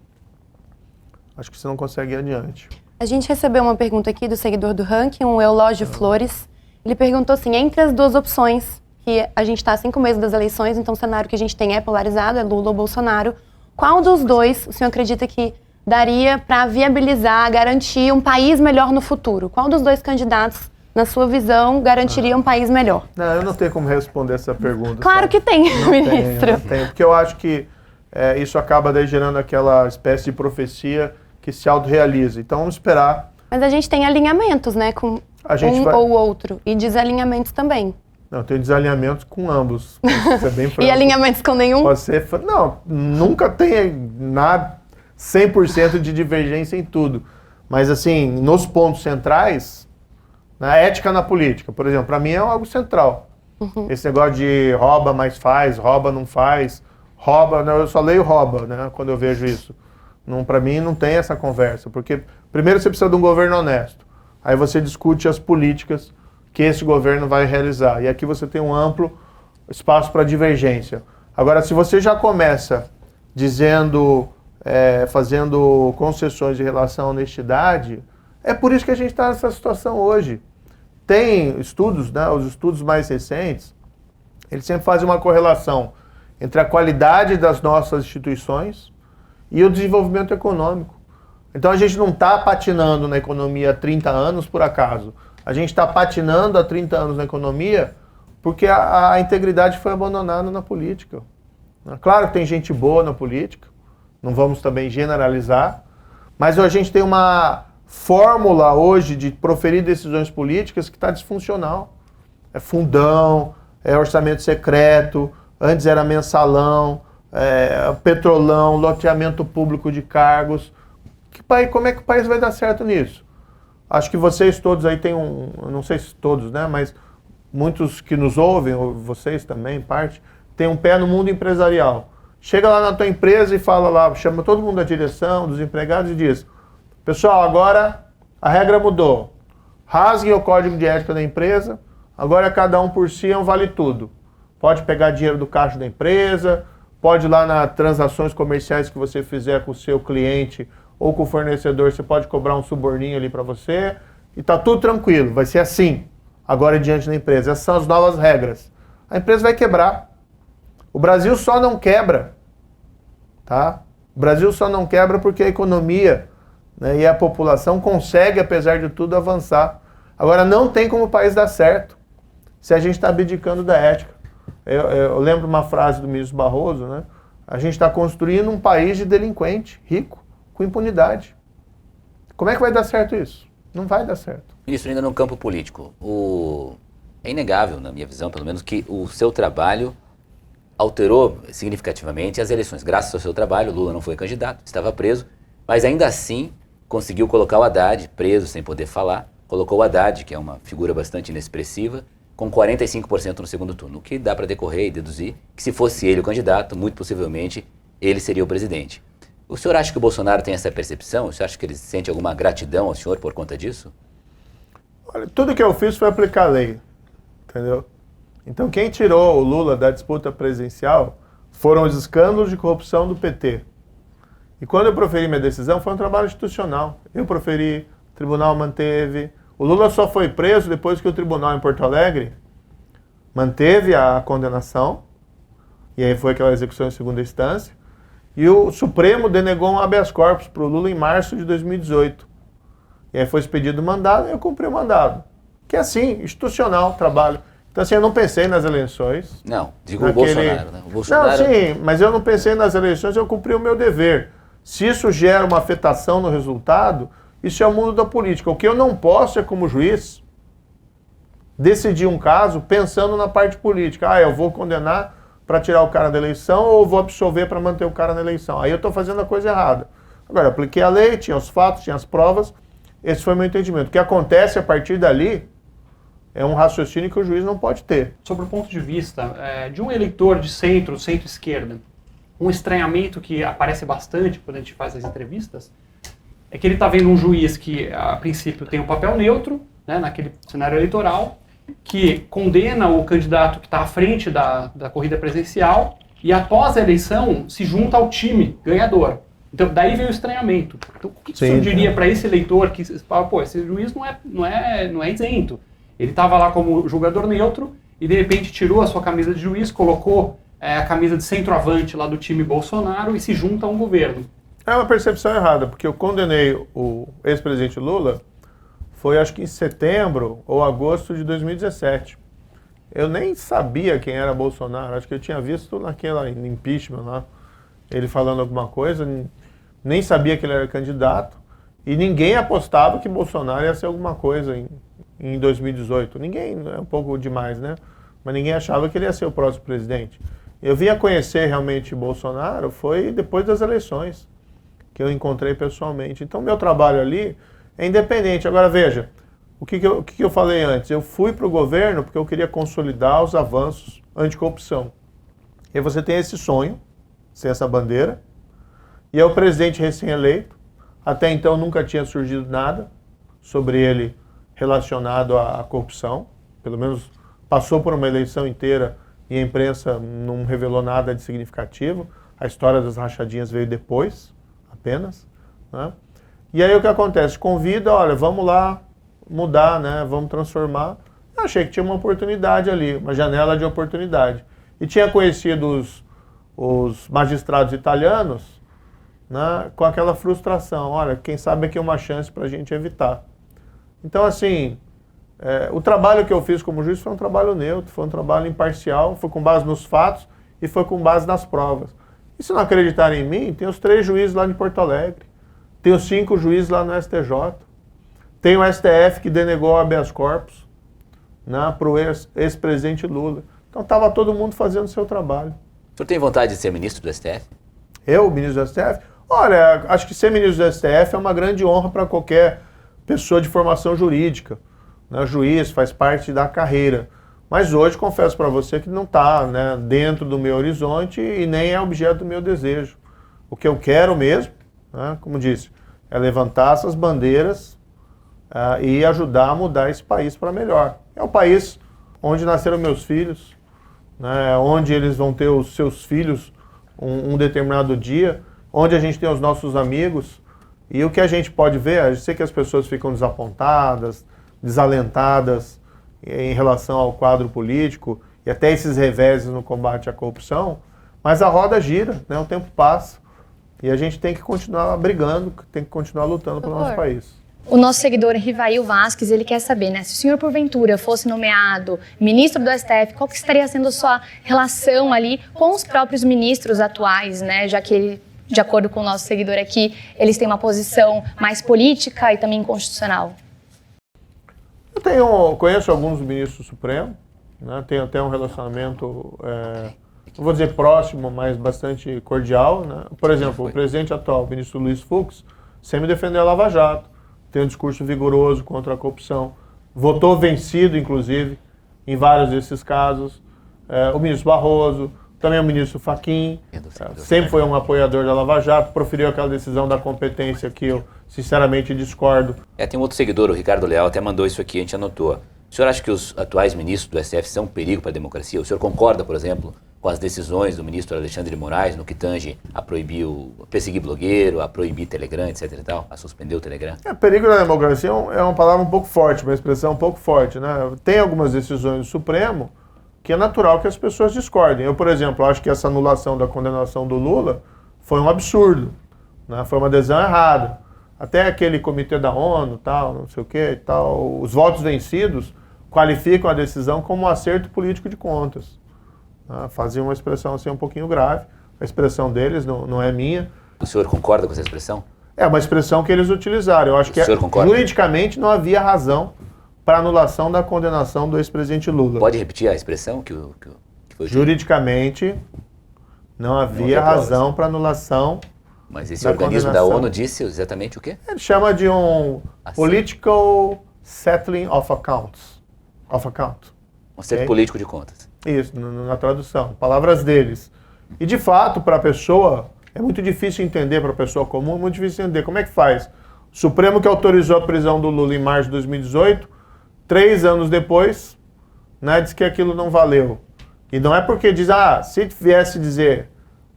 acho que você não consegue ir adiante. A gente recebeu uma pergunta aqui do seguidor do Ranking, o Eulógio Flores. Ele perguntou assim, entre as duas opções, que a gente está há 5 meses das eleições, então o cenário que a gente tem é polarizado, é Lula ou Bolsonaro. Qual dos dois o senhor acredita que daria para viabilizar, garantir um país melhor no futuro? Qual dos dois candidatos, na sua visão, garantiria um país melhor? Não, eu não tenho como responder essa pergunta. Claro que tem, ministro. Não tenho, porque eu acho que isso acaba daí gerando aquela espécie de profecia que se autorrealiza. Então vamos esperar. Mas a gente tem alinhamentos, né, com ou outro, e desalinhamentos também. Não, tem desalinhamentos com ambos. Isso é bem franco. E alinhamentos com nenhum? Não, nunca tem nada, 100% de divergência em tudo. Mas assim, nos pontos centrais, na ética na política, por exemplo, para mim é algo central. Esse negócio de rouba, mas faz, rouba, não faz, rouba, eu só leio rouba, né, quando eu vejo isso. Para mim não tem essa conversa, porque primeiro você precisa de um governo honesto, aí você discute as políticas que esse governo vai realizar, e aqui você tem um amplo espaço para divergência. Agora, se você já começa dizendo, fazendo concessões em relação à honestidade, é por isso que a gente está nessa situação hoje. Tem estudos, né, os estudos mais recentes, eles sempre fazem uma correlação entre a qualidade das nossas instituições e o desenvolvimento econômico. Então a gente não está patinando na economia há 30 anos por acaso. A gente está patinando há 30 anos na economia porque a integridade foi abandonada na política. Claro que tem gente boa na política, não vamos também generalizar, mas a gente tem uma fórmula hoje de proferir decisões políticas que está disfuncional. É fundão, é orçamento secreto, antes era mensalão, petrolão, loteamento público de cargos. Como é que o país vai dar certo nisso? acho que vocês todos aí têm não sei se todos, né, mas muitos que nos ouvem, ou vocês também, em parte, têm um pé no mundo empresarial. Chega lá na tua empresa e fala lá, chama todo mundo da direção, dos empregados e diz: pessoal, agora a regra mudou. Rasguem o código de ética da empresa, agora cada um por si é um vale tudo. Pode pegar dinheiro do caixa da empresa, pode ir lá nas transações comerciais que você fizer com o seu cliente ou com o fornecedor, você pode cobrar um suborninho ali para você e tá tudo tranquilo, vai ser assim, agora diante da empresa. Essas são as novas regras. A empresa vai quebrar. O Brasil só não quebra, tá? O Brasil só não quebra porque a economia, né, e a população consegue, apesar de tudo, avançar. Agora, não tem como o país dar certo se a gente está abdicando da ética. Eu lembro uma frase do ministro Barroso, né? A gente está construindo um país de delinquente, rico, com impunidade. Como é que vai dar certo isso? Não vai dar certo. Ministro, ainda no campo político, é inegável, na minha visão, pelo menos, que o seu trabalho alterou significativamente as eleições. Graças ao seu trabalho, Lula não foi candidato, estava preso, mas ainda assim conseguiu colocar o Haddad, preso sem poder falar, colocou o Haddad, que é uma figura bastante inexpressiva, com 45% no segundo turno, o que dá para decorrer e deduzir que se fosse ele o candidato, muito possivelmente ele seria o presidente. O senhor acha que o Bolsonaro tem essa percepção? O senhor acha que ele sente alguma gratidão ao senhor por conta disso? Olha, tudo que eu fiz foi aplicar a lei, entendeu? Então quem tirou o Lula da disputa presidencial foram os escândalos de corrupção do PT. E quando eu proferi minha decisão, foi um trabalho institucional. Eu proferi, o tribunal manteve. O Lula só foi preso depois que o tribunal em Porto Alegre manteve a condenação, e aí foi aquela execução em segunda instância, e o Supremo denegou um habeas corpus para o Lula em março de 2018. E aí foi expedido o mandado e eu cumpri o mandado. Que é assim, institucional, trabalho. Então assim, eu não pensei nas eleições. Não, digo o Bolsonaro, né? O Não, Bolsonaro... sim, mas eu não pensei nas eleições, eu cumpri o meu dever. Se isso gera uma afetação no resultado, isso é o mundo da política. O que eu não posso é, como juiz, decidir um caso pensando na parte política. Ah, eu vou condenar para tirar o cara da eleição ou vou absolver para manter o cara na eleição. Aí eu estou fazendo a coisa errada. Agora, eu apliquei a lei, tinha os fatos, tinha as provas. Esse foi o meu entendimento. O que acontece a partir dali é um raciocínio que o juiz não pode ter. Sobre o ponto de vista de um eleitor de centro-esquerda, um estranhamento que aparece bastante quando a gente faz as entrevistas é que ele está vendo um juiz que, a princípio, tem um papel neutro, né, naquele cenário eleitoral, que condena o candidato que está à frente da corrida presidencial e, após a eleição, se junta ao time ganhador. Então, daí vem o estranhamento. Então, o que o senhor diria para esse eleitor que fala, pô, esse juiz não é isento. Ele estava lá como julgador neutro e, de repente, tirou a sua camisa de juiz, colocou a camisa de centroavante lá do time Bolsonaro e se junta a um governo. É uma percepção errada, porque eu condenei o ex-presidente Lula, foi acho que em setembro ou agosto de 2017. Eu nem sabia quem era Bolsonaro, acho que eu tinha visto naquela impeachment lá, ele falando alguma coisa, nem sabia que ele era candidato, e ninguém apostava que Bolsonaro ia ser alguma coisa em 2018. Ninguém, é um pouco demais, né? Mas ninguém achava que ele ia ser o próximo presidente. Eu vim a conhecer realmente Bolsonaro foi depois das eleições, que eu encontrei pessoalmente. Então, meu trabalho ali é independente. Agora, veja, o que eu falei antes? Eu fui para o governo porque eu queria consolidar os avanços anticorrupção. E você tem esse sonho, sem essa bandeira, e é o presidente recém-eleito. Até então nunca tinha surgido nada sobre ele relacionado à corrupção. Pelo menos passou por uma eleição inteira e a imprensa não revelou nada de significativo. A história das rachadinhas veio depois, apenas, né? E aí o que acontece? Convida, olha, vamos lá mudar, né? Vamos transformar. Eu achei que tinha uma oportunidade ali, uma janela de oportunidade. E tinha conhecido os magistrados italianos, né, com aquela frustração. Olha, quem sabe aqui é uma chance para a gente evitar. Então, assim, o trabalho que eu fiz como juiz foi um trabalho neutro, foi um trabalho imparcial, foi com base nos fatos e foi com base nas provas. E se não acreditarem em mim, tem os 3 juízes lá de Porto Alegre, tem os 5 juízes lá no STJ, tem o STF que denegou o habeas corpus, né, para o ex-presidente Lula. Então estava todo mundo fazendo o seu trabalho. O senhor tem vontade de ser ministro do STF? Eu, ministro do STF? Olha, acho que ser ministro do STF é uma grande honra para qualquer pessoa de formação jurídica, né? Juiz faz parte da carreira. Mas hoje, confesso para você que não está, né, dentro do meu horizonte e nem é objeto do meu desejo. O que eu quero mesmo, né, como disse, é levantar essas bandeiras e ajudar a mudar esse país para melhor. É o país onde nasceram meus filhos, né, onde eles vão ter os seus filhos um determinado dia, onde a gente tem os nossos amigos. E o que a gente pode ver, eu sei que as pessoas ficam desapontadas, desalentadas em relação ao quadro político e até esses reveses no combate à corrupção, mas a roda gira, né, o tempo passa e a gente tem que continuar brigando, tem que continuar lutando pelo nosso país. O nosso seguidor Rivail Vasques, ele quer saber, né, se o senhor porventura fosse nomeado ministro do STF, qual que estaria sendo a sua relação ali com os próprios ministros atuais, né, já que ele, de acordo com o nosso seguidor aqui, eles têm uma posição mais política e também constitucional? Eu conheço alguns ministros do Supremo, né, tenho até um relacionamento, não vou dizer próximo, mas bastante cordial, né? Por exemplo, o presidente atual, o ministro Luiz Fux, sempre defendeu a Lava Jato, tem um discurso vigoroso contra a corrupção, votou vencido, inclusive, em vários desses casos. O ministro Barroso, também o ministro Fachin, sempre foi um apoiador da Lava Jato, proferiu aquela decisão da competência que eu, sinceramente, discordo. Tem um outro seguidor, o Ricardo Leal, até mandou isso aqui, a gente anotou. O senhor acha que os atuais ministros do STF são um perigo para a democracia? O senhor concorda, por exemplo, com as decisões do ministro Alexandre de Moraes no que tange a proibir, a perseguir blogueiro, a proibir Telegram, etc e tal, a suspender o Telegram? Perigo da democracia é uma palavra um pouco forte, uma expressão um pouco forte, né? Tem algumas decisões do Supremo que é natural que as pessoas discordem. Eu, por exemplo, acho que essa anulação da condenação do Lula foi um absurdo, né? Foi uma adesão errada. Até aquele comitê da ONU, tal, não sei o que, tal, os votos vencidos qualificam a decisão como um acerto político de contas. Fazia uma expressão assim um pouquinho grave. A expressão deles não é minha. O senhor concorda com essa expressão? É uma expressão que eles utilizaram. Eu acho que juridicamente não havia razão para anulação da condenação do ex-presidente Lula. Pode repetir a expressão que foi juridicamente não havia razão para anulação. Mas esse organismo da ONU disse exatamente o quê? Ele chama de um political settling of accounts. Um acerto político de contas. Isso, na tradução. Palavras deles. E, de fato, para a pessoa, é muito difícil entender, para a pessoa comum, é muito difícil entender. Como é que faz? O Supremo que autorizou a prisão do Lula em março de 2018, 3 anos depois, né, diz que aquilo não valeu. E não é porque diz, se viesse dizer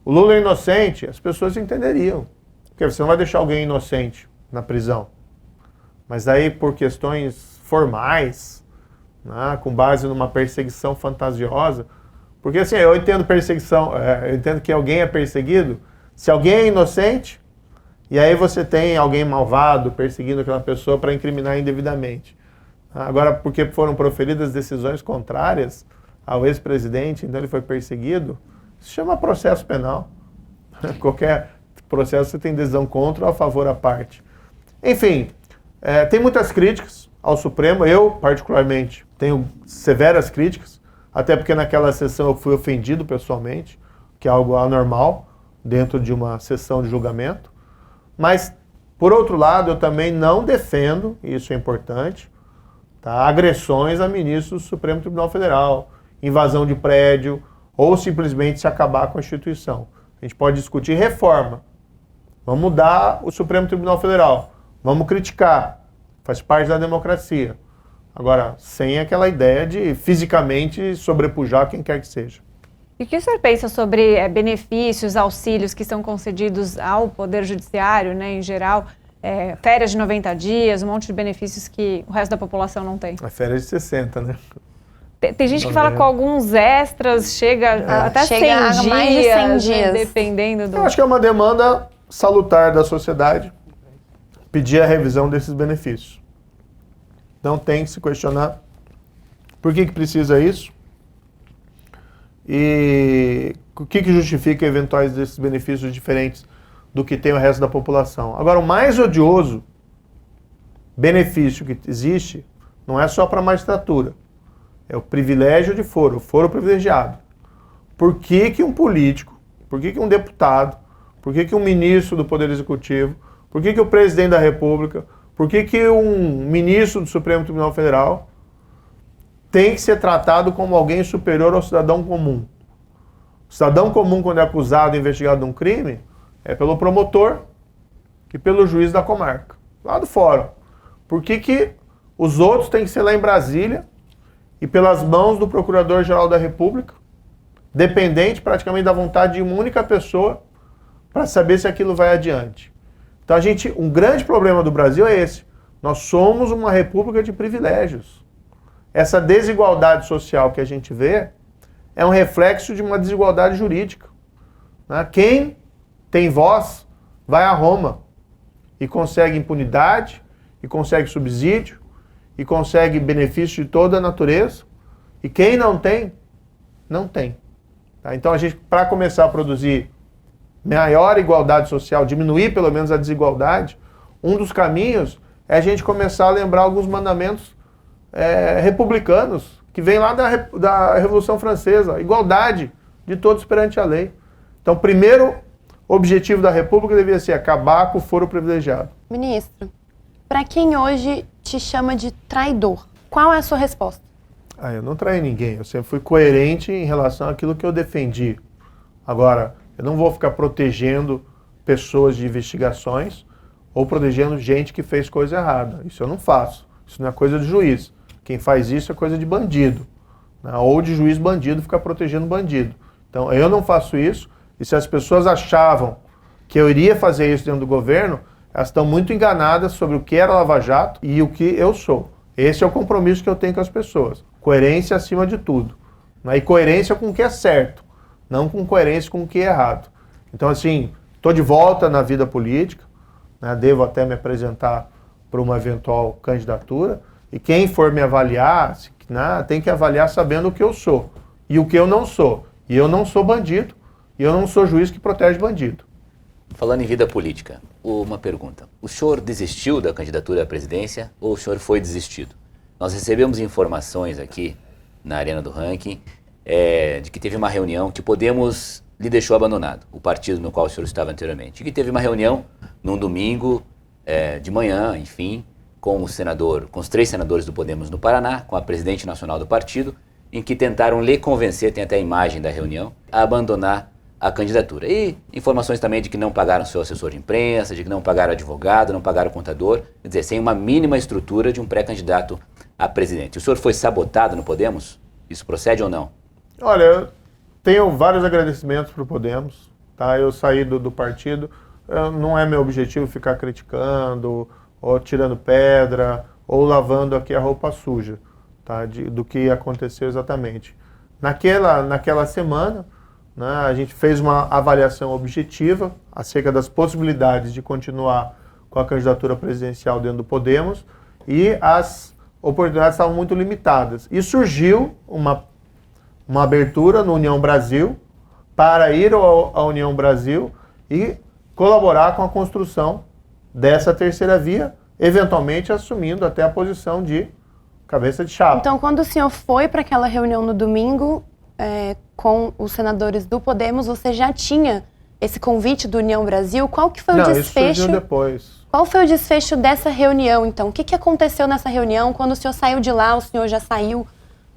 o Lula é inocente, as pessoas entenderiam. Porque você não vai deixar alguém inocente na prisão. Mas aí, por questões formais, né, com base numa perseguição fantasiosa, porque assim, eu entendo perseguição, eu entendo que alguém é perseguido, se alguém é inocente, e aí você tem alguém malvado perseguindo aquela pessoa para incriminar indevidamente. Agora, porque foram proferidas decisões contrárias ao ex-presidente, então ele foi perseguido, isso chama processo penal. Qualquer processo você tem decisão contra ou a favor à parte. Enfim, tem muitas críticas ao Supremo, eu particularmente tenho severas críticas, até porque naquela sessão eu fui ofendido pessoalmente, que é algo anormal dentro de uma sessão de julgamento. Mas, por outro lado, eu também não defendo, e isso é importante, agressões a ministros do Supremo Tribunal Federal, invasão de prédio, ou simplesmente se acabar com a Constituição. A gente pode discutir reforma. Vamos mudar o Supremo Tribunal Federal. Vamos criticar. Faz parte da democracia. Agora, sem aquela ideia de fisicamente sobrepujar quem quer que seja. E o que o senhor pensa sobre benefícios, auxílios que são concedidos ao Poder Judiciário, né, em geral? Férias de 90 dias, um monte de benefícios que o resto da população não tem. Férias de 60, né? Tem gente que fala com alguns extras, chega até 100 dias, mais de 100 dias. Né, dependendo do... Eu acho que é uma demanda salutar da sociedade pedir a revisão desses benefícios. Não tem que se questionar por que precisa isso e o que justifica eventuais desses benefícios diferentes do que tem o resto da população. Agora, o mais odioso benefício que existe não é só para a magistratura. É o privilégio de foro, o foro privilegiado. Por que um político, por que um deputado, por que um ministro do Poder Executivo, por que o presidente da República, Por que que um ministro do Supremo Tribunal Federal tem que ser tratado como alguém superior ao cidadão comum? O cidadão comum, quando é acusado e investigado de um crime, é pelo promotor e pelo juiz da comarca, lá do fórum. Por que que os outros têm que ser lá em Brasília e pelas mãos do Procurador-Geral da República, dependente praticamente da vontade de uma única pessoa, para saber se aquilo vai adiante? Então um grande problema do Brasil é esse. Nós somos uma república de privilégios. Essa desigualdade social que a gente vê é um reflexo de uma desigualdade jurídica. Né? Quem tem voz vai a Roma e consegue impunidade, e consegue subsídio, e consegue benefício de toda a natureza. E quem não tem, não tem. Tá? Então para começar a produzir maior igualdade social, diminuir pelo menos a desigualdade, um dos caminhos é a gente começar a lembrar alguns mandamentos republicanos, que vem lá da Revolução Francesa, igualdade de todos perante a lei. Então, o primeiro objetivo da República devia ser acabar com o foro privilegiado. Ministro, para quem hoje te chama de traidor, qual é a sua resposta? Eu não traí ninguém, eu sempre fui coerente em relação àquilo que eu defendi. Agora, eu não vou ficar protegendo pessoas de investigações ou protegendo gente que fez coisa errada. Isso eu não faço. Isso não é coisa de juiz. Quem faz isso é coisa de bandido, né? Ou de juiz bandido ficar protegendo bandido. Então, eu não faço isso. E se as pessoas achavam que eu iria fazer isso dentro do governo, elas estão muito enganadas sobre o que era Lava Jato e o que eu sou. Esse é o compromisso que eu tenho com as pessoas. Coerência acima de tudo. Né? E coerência com o que é certo, não com coerência com o que é errado. Então, assim, estou de volta na vida política, né? Devo até me apresentar para uma eventual candidatura, e quem for me avaliar, né, tem que avaliar sabendo o que eu sou e o que eu não sou. E eu não sou bandido, e eu não sou juiz que protege bandido. Falando em vida política, uma pergunta. O senhor desistiu da candidatura à presidência ou o senhor foi desistido? Nós recebemos informações aqui na Arena do Ranking de que teve uma reunião que Podemos lhe deixou abandonado, o partido no qual o senhor estava anteriormente. E que teve uma reunião num domingo de manhã, enfim, com os 3 senadores do Podemos no Paraná, com a presidente nacional do partido, em que tentaram lhe convencer, tem até a imagem da reunião, a abandonar a candidatura. E informações também de que não pagaram seu assessor de imprensa, de que não pagaram advogado, não pagaram contador, quer dizer, sem uma mínima estrutura de um pré-candidato a presidente. O senhor foi sabotado no Podemos? Isso procede ou não? Olha, eu tenho vários agradecimentos para o Podemos. Tá? Eu saí do partido, não é meu objetivo ficar criticando, ou tirando pedra, ou lavando aqui a roupa suja, tá? Do que aconteceu exatamente. Naquela semana, né, a gente fez uma avaliação objetiva acerca das possibilidades de continuar com a candidatura presidencial dentro do Podemos, e as oportunidades estavam muito limitadas. E surgiu uma abertura no União Brasil para ir à União Brasil e colaborar com a construção dessa terceira via, eventualmente assumindo até a posição de cabeça de chapa. Então, quando o senhor foi para aquela reunião no domingo com os senadores do Podemos, você já tinha esse convite do União Brasil? Qual que foi o desfecho? Isso surgiu depois. Qual foi o desfecho dessa reunião, então? O que aconteceu nessa reunião? Quando o senhor saiu de lá, o senhor já saiu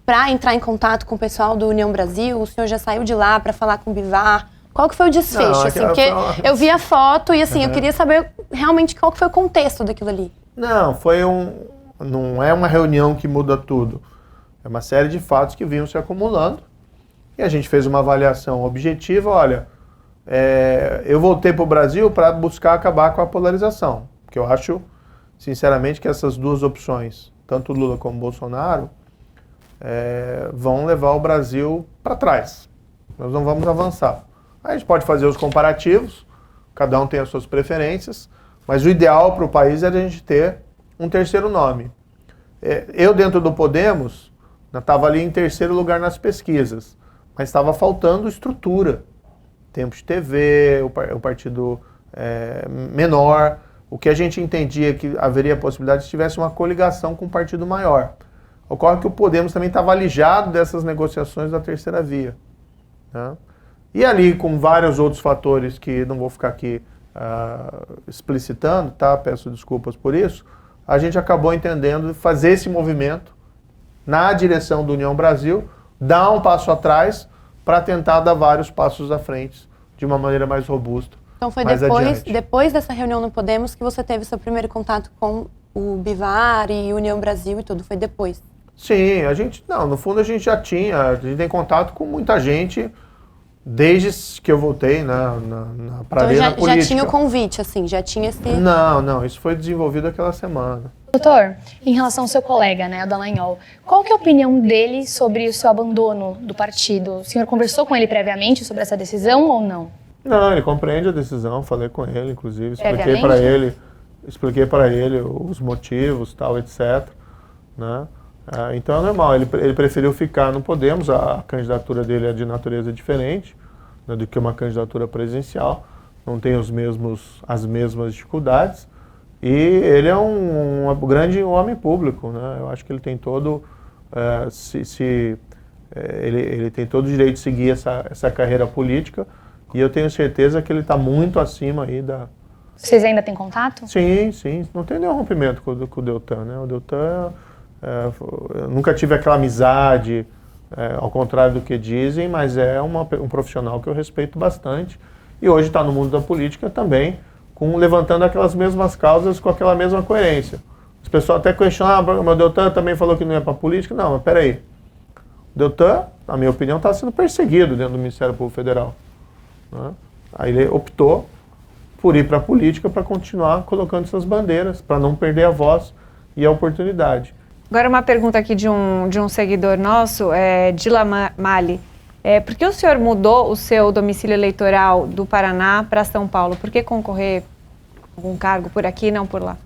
para entrar em contato com o pessoal do União Brasil? O senhor já saiu de lá para falar com o Bivar? Qual que foi o desfecho? Assim, porque eu vi a foto e assim, eu queria saber realmente qual que foi o contexto daquilo ali. Não, não é uma reunião que muda tudo. É uma série de fatos que vinham se acumulando. E a gente fez uma avaliação objetiva. Olha, eu voltei para o Brasil para buscar acabar com a polarização. Porque eu acho, sinceramente, que essas duas opções, tanto Lula como Bolsonaro, vão levar o Brasil para trás. Nós não vamos avançar. A gente pode fazer os comparativos, cada um tem as suas preferências, mas o ideal para o país é a gente ter um terceiro nome. Eu, dentro do Podemos, estava ali em terceiro lugar nas pesquisas, mas estava faltando estrutura. Tempo de TV, o partido menor. O que a gente entendia que haveria a possibilidade se tivesse uma coligação com um partido maior. Ocorre que o Podemos também estava alijado dessas negociações da terceira via. Né? E ali, com vários outros fatores que não vou ficar aqui explicitando, tá? Peço desculpas por isso, a gente acabou entendendo fazer esse movimento na direção do União Brasil, dar um passo atrás para tentar dar vários passos à frente de uma maneira mais robusta. Então foi mais adiante. depois dessa reunião no Podemos que você teve seu primeiro contato com o Bivar e União Brasil e tudo, foi depois? Sim, no fundo a gente tem contato com muita gente desde que eu voltei para a arena política. Já tinha o convite, assim, já tinha esse... Não, isso foi desenvolvido aquela semana. Doutor, em relação ao seu colega, né, o Dallagnol, qual que é a opinião dele sobre o seu abandono do partido? O senhor conversou com ele previamente sobre essa decisão ou não? Não, ele compreende a decisão, falei com ele, inclusive, expliquei para ele os motivos, tal, etc. Né? Então é normal, ele preferiu ficar no Podemos, a candidatura dele é de natureza diferente, né, do que uma candidatura presidencial, não tem as mesmas dificuldades, e ele é um grande homem público, né? Eu acho que ele tem todo ele tem todo o direito de seguir essa carreira política, e eu tenho certeza que ele está muito acima aí da... Vocês ainda têm contato? Sim, não tem nenhum rompimento com o Deltan, né? O Deltan, eu nunca tive aquela amizade, ao contrário do que dizem, mas é um profissional que eu respeito bastante, e hoje está no mundo da política também, levantando aquelas mesmas causas com aquela mesma coerência. As pessoas até questionam, mas o Deltan também falou que não ia para a política. Não, mas peraí. O Deltan, na minha opinião, está sendo perseguido dentro do Ministério Público Federal. Né? Aí ele optou por ir para a política para continuar colocando essas bandeiras, para não perder a voz e a oportunidade. Agora uma pergunta aqui de um seguidor nosso, Dila Mali. Por que o senhor mudou o seu domicílio eleitoral do Paraná para São Paulo? Por que concorrer a algum cargo por aqui e não por lá?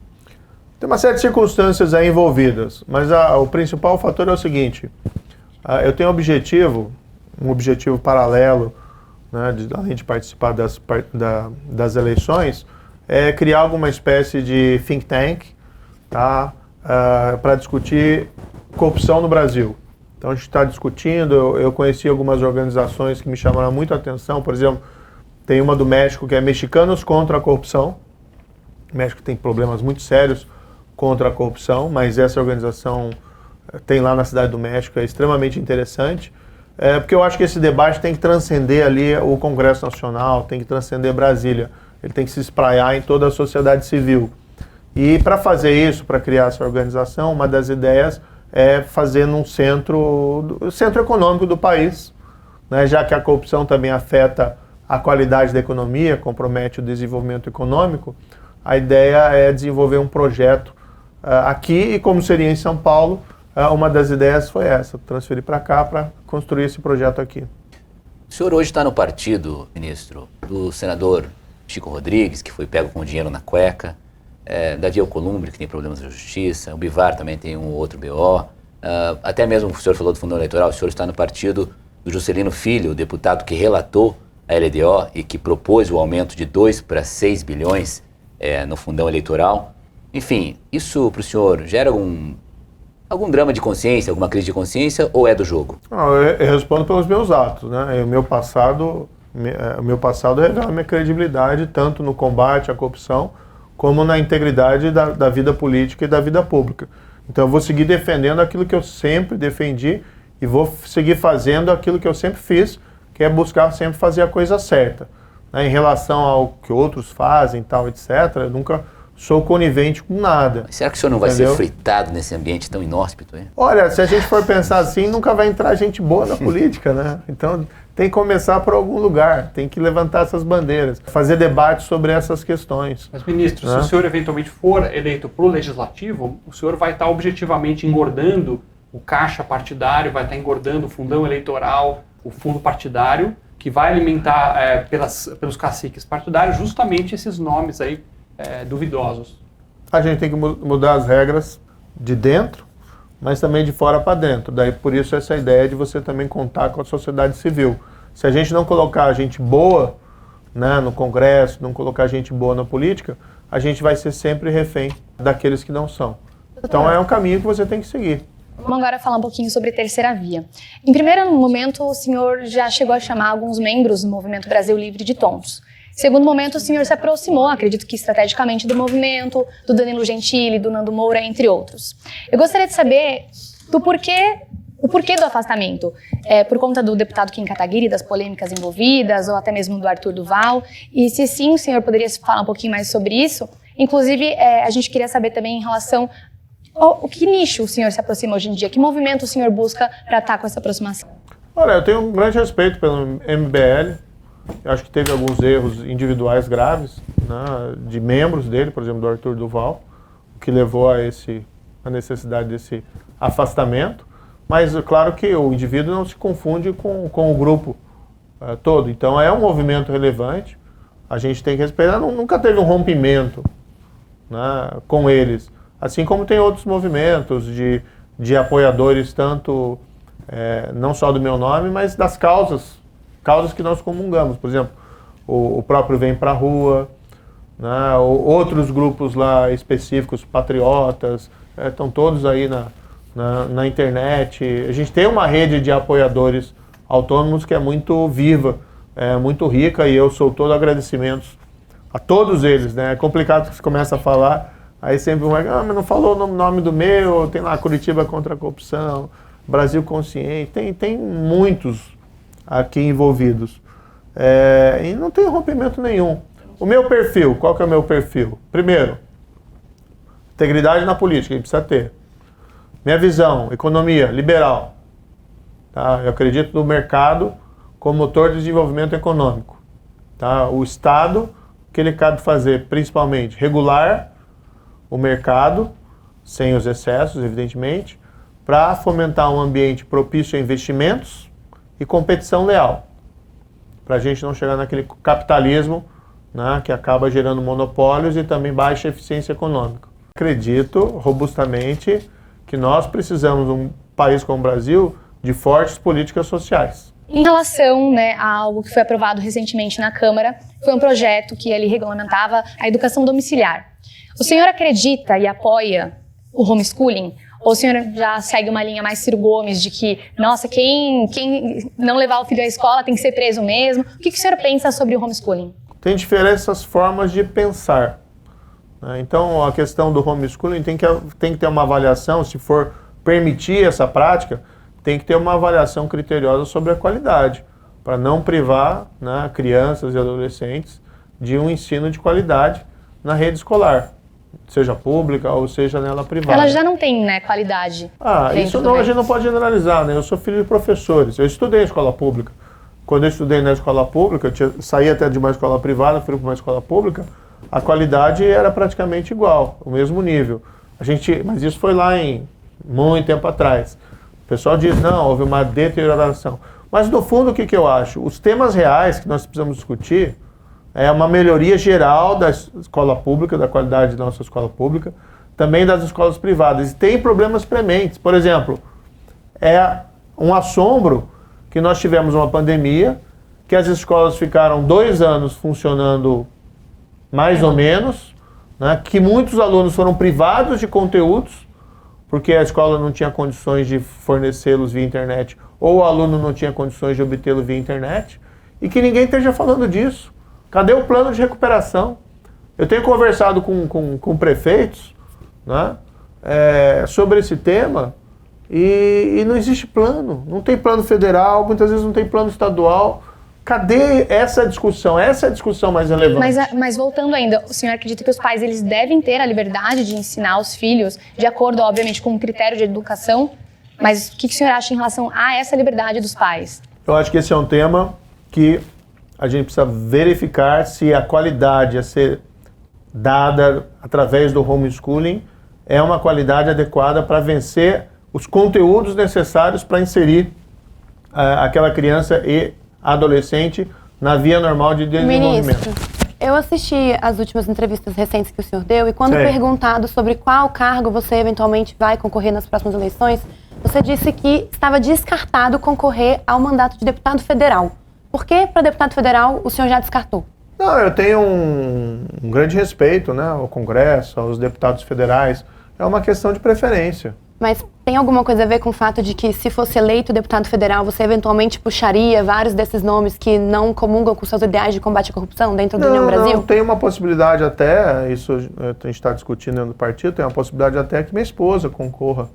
Tem uma série de circunstâncias aí envolvidas, mas o principal fator é o seguinte, eu tenho um objetivo paralelo, né, além de participar das eleições, é criar alguma espécie de think tank, tá, para discutir corrupção no Brasil. Então a gente está discutindo, eu conheci algumas organizações que me chamaram muito a atenção, por exemplo, tem uma do México que é Mexicanos contra a Corrupção. O México tem problemas muito sérios contra a corrupção, mas essa organização tem lá na Cidade do México, é extremamente interessante, porque eu acho que esse debate tem que transcender ali o Congresso Nacional, tem que transcender Brasília, ele tem que se espraiar em toda a sociedade civil. E para fazer isso, para criar essa organização, uma das ideias é fazer num centro econômico do país, né, já que a corrupção também afeta a qualidade da economia, compromete o desenvolvimento econômico, a ideia é desenvolver um projeto aqui, e como seria em São Paulo, uma das ideias foi essa, transferir para cá para construir esse projeto aqui. O senhor hoje está no partido, ministro, do senador Chico Rodrigues, que foi pego com dinheiro na cueca, Davi Alcolumbre, que tem problemas na justiça, o Bivar também tem um outro BO, até mesmo o senhor falou do Fundão Eleitoral, o senhor está no partido do Juscelino Filho, o deputado que relatou a LDO e que propôs o aumento de 2 para 6 bilhões no Fundão Eleitoral. Enfim, isso para o senhor gera algum drama de consciência, alguma crise de consciência, ou é do jogo? Não, eu respondo pelos meus atos, né? O meu passado revela a minha credibilidade tanto no combate à corrupção como na integridade da vida política e da vida pública. Então eu vou seguir defendendo aquilo que eu sempre defendi e vou seguir fazendo aquilo que eu sempre fiz, que é buscar sempre fazer a coisa certa. Né? Em relação ao que outros fazem, tal, etc., eu nunca sou conivente com nada. Mas será que o senhor não vai ser fritado nesse ambiente tão inóspito? Hein? Olha, se a gente for pensar assim, nunca vai entrar gente boa na política, né? Então tem que começar por algum lugar, tem que levantar essas bandeiras, fazer debate sobre essas questões. Mas, ministro, se o senhor eventualmente for eleito para o Legislativo, o senhor vai estar objetivamente engordando o caixa partidário, vai estar engordando o fundão eleitoral, o fundo partidário, que vai alimentar pelos caciques partidários justamente esses nomes aí duvidosos. A gente tem que mudar as regras de dentro, mas também de fora para dentro. Daí por isso essa ideia de você também contar com a sociedade civil. Se a gente não colocar gente boa, né, no Congresso, não colocar gente boa na política, a gente vai ser sempre refém daqueles que não são. Então é um caminho que você tem que seguir. Vamos agora falar um pouquinho sobre terceira via. Em primeiro momento, o senhor já chegou a chamar alguns membros do Movimento Brasil Livre de tontos. Segundo momento, o senhor se aproximou, acredito que estrategicamente, do movimento, do Danilo Gentili, do Nando Moura, entre outros. Eu gostaria de saber o porquê do afastamento. Por conta do deputado Kim Kataguiri, das polêmicas envolvidas, ou até mesmo do Arthur Duval? E se sim, o senhor poderia falar um pouquinho mais sobre isso? Inclusive, a gente queria saber também em relação ao que nicho o senhor se aproxima hoje em dia, que movimento o senhor busca para estar com essa aproximação? Olha, eu tenho um grande respeito pelo MBL. Eu acho que teve alguns erros individuais graves, né, de membros dele, por exemplo, do Arthur Duval, que levou a necessidade desse afastamento. Mas é claro que o indivíduo não se confunde com o grupo todo. Então é um movimento relevante, a gente tem que respeitar. Nunca teve um rompimento, né, com eles. Assim como tem outros movimentos de apoiadores, tanto não só do meu nome, mas das causas que nós comungamos. Por exemplo, o próprio Vem Pra Rua, né, outros grupos lá específicos, patriotas, estão todos aí na internet. A gente tem uma rede de apoiadores autônomos que é muito viva, muito rica, e eu sou todo agradecimentos a todos eles, né? É complicado que você começa a falar, aí sempre vai, mas não falou o nome do meu, tem lá Curitiba contra a corrupção, Brasil Consciente, tem muitos aqui envolvidos. E não tem rompimento nenhum. O meu perfil, qual que é o meu perfil? Primeiro, integridade na política, a gente precisa ter. Minha visão, economia liberal. Tá? Eu acredito no mercado como motor de desenvolvimento econômico. Tá? O Estado, o que ele cabe fazer? Principalmente regular o mercado, sem os excessos, evidentemente, para fomentar um ambiente propício a investimentos e competição leal. Para a gente não chegar naquele capitalismo, né, que acaba gerando monopólios e também baixa eficiência econômica. Acredito robustamente que nós precisamos, um país como o Brasil, de fortes políticas sociais. Em relação, né, a algo que foi aprovado recentemente na Câmara, foi um projeto que ele regulamentava a educação domiciliar. O senhor acredita e apoia o homeschooling? Ou o senhor já segue uma linha mais Ciro Gomes de que, nossa, quem não levar o filho à escola tem que ser preso mesmo? O que o senhor pensa sobre o homeschooling? Tem diferentes formas de pensar. Então, a questão do homeschooling tem que ter uma avaliação, se for permitir essa prática, tem que ter uma avaliação criteriosa sobre a qualidade, para não privar, né, crianças e adolescentes de um ensino de qualidade na rede escolar, seja pública ou seja nela privada. Ela já não tem, né, qualidade. Isso não, a gente não pode generalizar, né? Eu sou filho de professores, eu estudei em escola pública. Quando eu estudei na escola pública, saí até de uma escola privada, fui para uma escola pública, a qualidade era praticamente igual, o mesmo nível. Mas isso foi lá em muito tempo atrás. O pessoal diz, não, houve uma deterioração. Mas no fundo, o que eu acho? Os temas reais que nós precisamos discutir é uma melhoria geral da escola pública, da qualidade da nossa escola pública, também das escolas privadas. E tem problemas prementes. Por exemplo, é um assombro que nós tivemos uma pandemia, que as escolas ficaram 2 anos funcionando mais ou menos, né, que muitos alunos foram privados de conteúdos, porque a escola não tinha condições de fornecê-los via internet, ou o aluno não tinha condições de obtê-lo via internet, e que ninguém esteja falando disso. Cadê o plano de recuperação? Eu tenho conversado com prefeitos, né, sobre esse tema, e não existe plano. Não tem plano federal, muitas vezes não tem plano estadual. Cadê essa discussão? Essa é a discussão mais relevante. Mas voltando ainda, o senhor acredita que os pais eles devem ter a liberdade de ensinar os filhos, de acordo, obviamente, com um critério de educação? Mas o que o senhor acha em relação a essa liberdade dos pais? Eu acho que esse é um tema que a gente precisa verificar se a qualidade a ser dada através do homeschooling é uma qualidade adequada para vencer os conteúdos necessários para inserir aquela criança e adolescente na via normal de desenvolvimento. Ministro, eu assisti as últimas entrevistas recentes que o senhor deu e quando perguntado sobre qual cargo você eventualmente vai concorrer nas próximas eleições, você disse que estava descartado concorrer ao mandato de deputado federal. Por que para deputado federal o senhor já descartou? Não, eu tenho um grande respeito, né, ao Congresso, aos deputados federais. É uma questão de preferência. Mas tem alguma coisa a ver com o fato de que, se fosse eleito deputado federal, você eventualmente puxaria vários desses nomes que não comungam com seus ideais de combate à corrupção dentro da União Brasil? Não, tem uma possibilidade até, isso a gente está discutindo dentro do partido, tem uma possibilidade até que minha esposa concorra,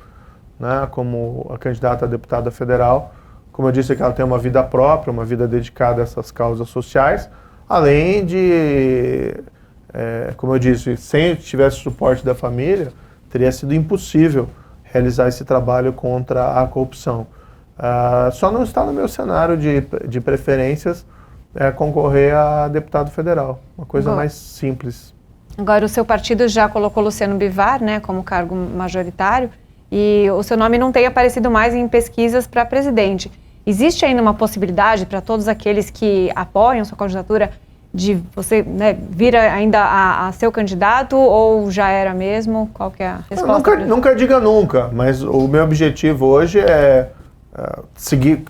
né, como a candidata a deputada federal. Como eu disse, que ela tem uma vida própria, uma vida dedicada a essas causas sociais, além de, como eu disse, se tivesse suporte da família, teria sido impossível realizar esse trabalho contra a corrupção. Só não está no meu cenário de preferências concorrer a deputado federal, uma coisa mais simples. Agora, o seu partido já colocou Luciano Bivar, né, como cargo majoritário, e o seu nome não tem aparecido mais em pesquisas para presidente. Existe ainda uma possibilidade para todos aqueles que apoiam sua candidatura de você, né, vir ainda a ser o candidato, ou já era mesmo? Qual que é a resposta? Nunca diga nunca, mas o meu objetivo hoje é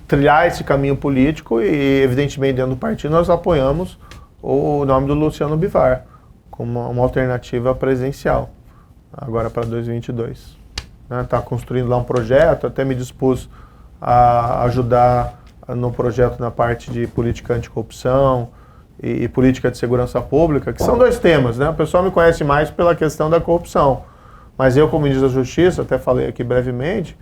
trilhar esse caminho político e, evidentemente, dentro do partido nós apoiamos o nome do Luciano Bivar como uma alternativa presidencial, agora para 2022. Está construindo lá um projeto, até me dispus a ajudar no projeto na parte de política anticorrupção e política de segurança pública, que são dois temas, né? O pessoal me conhece mais pela questão da corrupção, mas eu, como ministro da Justiça, até falei aqui brevemente,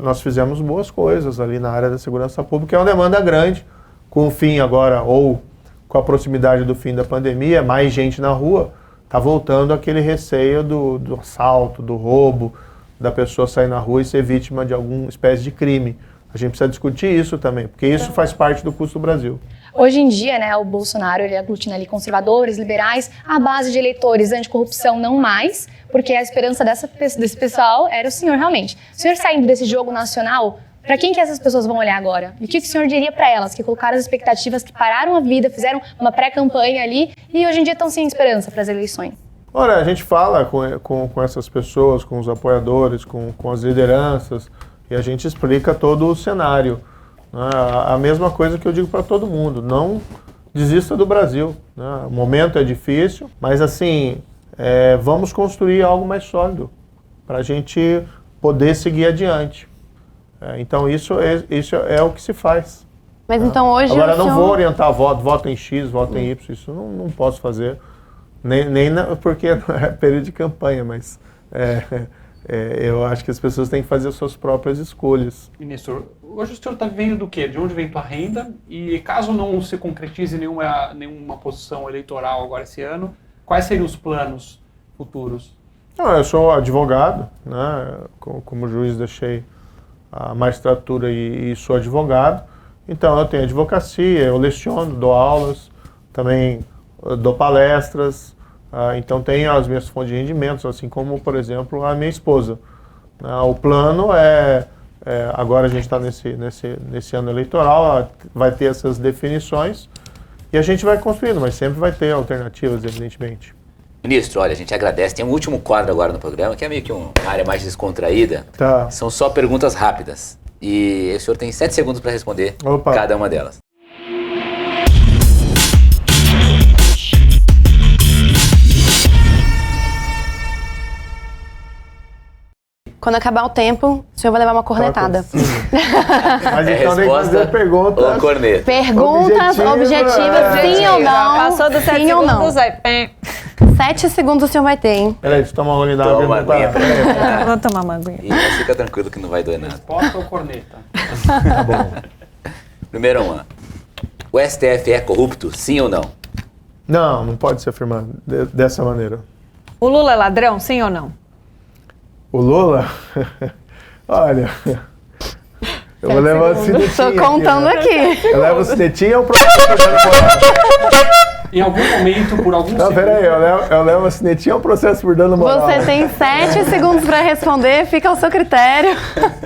nós fizemos boas coisas ali na área da segurança pública, é uma demanda grande, com o fim agora, ou com a proximidade do fim da pandemia, mais gente na rua, está voltando aquele receio do assalto, do roubo, da pessoa sair na rua e ser vítima de alguma espécie de crime. A gente precisa discutir isso também, porque isso faz parte do custo do Brasil. Hoje em dia, né, o Bolsonaro ele aglutina ali conservadores, liberais, a base de eleitores anticorrupção não mais, porque a esperança desse pessoal era o senhor realmente. O senhor saindo desse jogo nacional, para quem que essas pessoas vão olhar agora? E o que o senhor diria para elas, que colocaram as expectativas, que pararam a vida, fizeram uma pré-campanha ali e hoje em dia estão sem esperança para as eleições? Olha, a gente fala com essas pessoas, com os apoiadores, com as lideranças, e a gente explica todo o cenário. A mesma coisa que eu digo para todo mundo, não desista do Brasil. O momento é difícil, mas assim, vamos construir algo mais sólido para a gente poder seguir adiante. Então isso é o que se faz. Mas então hoje agora não vou orientar voto em X, voto em Y, isso não posso fazer, porque não é período de campanha, mas eu acho que as pessoas têm que fazer as suas próprias escolhas. Ministro, hoje o senhor está vivendo do quê? De onde vem tua renda? E caso não se concretize nenhuma posição eleitoral agora esse ano, quais seriam os planos futuros? Eu sou advogado, né? Como juiz deixei a magistratura e sou advogado. Então eu tenho advocacia, eu leciono, dou aulas, também dou palestras. Então tenho as minhas fontes de rendimentos, assim como, por exemplo, a minha esposa. O plano agora a gente está nesse ano eleitoral, vai ter essas definições e a gente vai construindo, mas sempre vai ter alternativas, evidentemente. Ministro, olha, a gente agradece. Tem um último quadro agora no programa, que é meio que uma área mais descontraída. Tá. São só perguntas rápidas. E o senhor tem 7 segundos para responder cada uma delas. Quando acabar o tempo, o senhor vai levar uma cornetada. Mas então tem que fazer perguntas. Ou corneta. Perguntas objetivas, sim ou não. Passou dos 7 segundos, aí. 7 segundos o senhor vai ter, hein? Peraí, deixa eu tomar uma aguinha. Toma uma aguinha. Vou tomar uma aguinha. E mas fica tranquilo que não vai doer nada. Resposta ou corneta? Tá bom. Número 1. O STF é corrupto, sim ou não? Não pode ser afirmado dessa maneira. O Lula é ladrão, sim ou não? O Lula? Olha, eu vou levar a cinetinha. Tô contando aqui. Eu levo a cinetinha ou o processo? Em algum momento, por algum segundo... Não, peraí, eu levo a cinetinha ou o processo por dano moral? Você tem 7 segundos para responder, fica ao seu critério.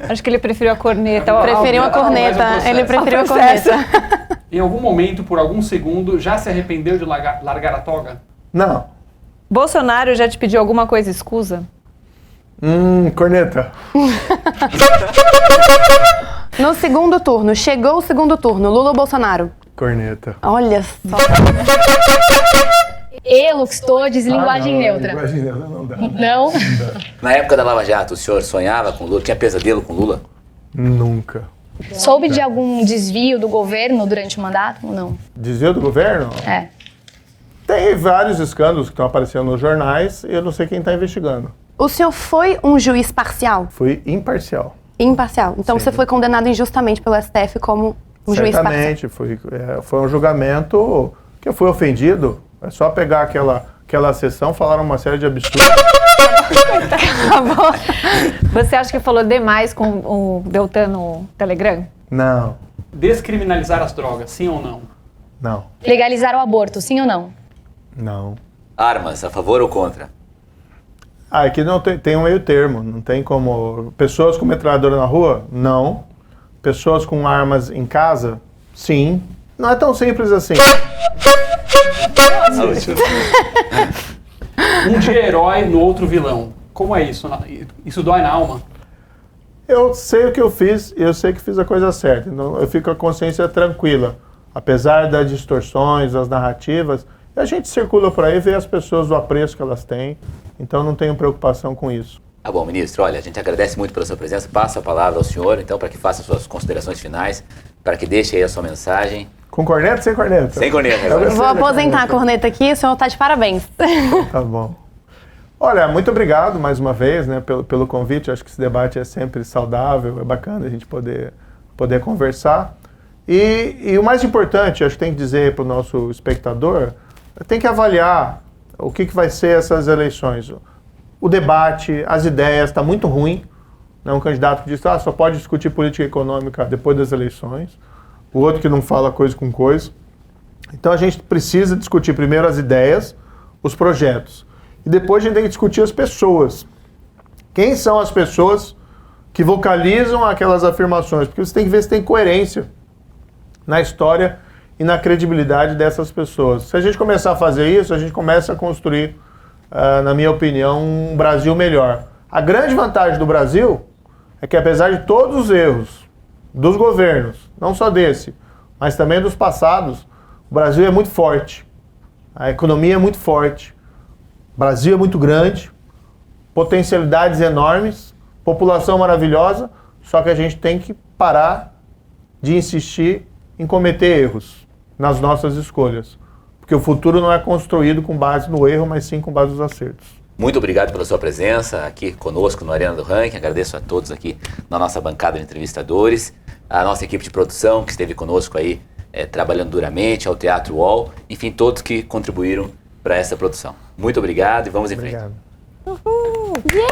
Acho que ele preferiu a corneta. Preferiu a corneta, ele preferiu a corneta. Em algum momento, por algum segundo, já se arrependeu de largar a toga? Não. Bolsonaro já te pediu alguma coisa escusa? Corneta. No segundo turno, chegou o segundo turno, Lula ou Bolsonaro? Corneta. Olha só. e Luxtodes, linguagem neutra. Linguagem neutra não dá. Não? Na época da Lava Jato, o senhor sonhava com Lula? Tinha pesadelo com Lula? Nunca. Soube de algum desvio do governo durante o mandato ou não? Desvio do governo? É. Tem vários escândalos que estão aparecendo nos jornais e eu não sei quem está investigando. O senhor foi um juiz parcial? Fui imparcial. Imparcial. Então você foi condenado injustamente pelo STF como um juiz parcial? Certamente. Foi um julgamento que eu fui ofendido. É só pegar aquela sessão, falaram uma série de absurdos. Você acha que falou demais com o Deltan no Telegram? Não, Descriminalizar as drogas, sim ou não? não, Legalizar o aborto, sim ou não? não. Armas, a favor ou contra? Aqui não tem um meio termo, não tem como... Pessoas com metralhadora na rua? Não. Pessoas com armas em casa? Sim. Não é tão simples assim. Um dia herói, no outro vilão. Como é isso? Isso dói na alma? Eu sei o que eu fiz e eu sei que fiz a coisa certa. Então eu fico com a consciência tranquila. Apesar das distorções, das narrativas, a gente circula por aí e vê as pessoas do apreço que elas têm. Então não tenho preocupação com isso. Tá bom, ministro, olha, a gente agradece muito pela sua presença. Passo a palavra ao senhor, então, para que faça suas considerações finais, para que deixe aí a sua mensagem. Com corneta ou sem corneta? Sem corneta, Eu agora. Vou aposentar a corneta aqui, o senhor está de parabéns. Tá bom. Olha, muito obrigado mais uma vez, né, pelo convite. Acho que esse debate é sempre saudável, é bacana a gente poder conversar. E o mais importante, acho que tem que dizer para o nosso espectador, tem que avaliar o que vai ser essas eleições. O debate, as ideias, está muito ruim. Né? Um candidato que diz que só pode discutir política econômica depois das eleições. O outro que não fala coisa com coisa. Então a gente precisa discutir primeiro as ideias, os projetos. E depois a gente tem que discutir as pessoas. Quem são as pessoas que vocalizam aquelas afirmações? Porque você tem que ver se tem coerência na história e na credibilidade dessas pessoas. Se a gente começar a fazer isso, a gente começa a construir, na minha opinião, um Brasil melhor. A grande vantagem do Brasil é que, apesar de todos os erros dos governos, não só desse, mas também dos passados, o Brasil é muito forte. A economia é muito forte. O Brasil é muito grande, potencialidades enormes, população maravilhosa, só que a gente tem que parar de insistir em cometer erros nas nossas escolhas. Porque o futuro não é construído com base no erro, mas sim com base nos acertos. Muito obrigado pela sua presença aqui conosco no Arena do Ranking. Agradeço a todos aqui na nossa bancada de entrevistadores, a nossa equipe de produção que esteve conosco aí trabalhando duramente, ao Teatro UOL, enfim, todos que contribuíram para essa produção. Muito obrigado e vamos em frente. Obrigado. Uhul! Yay!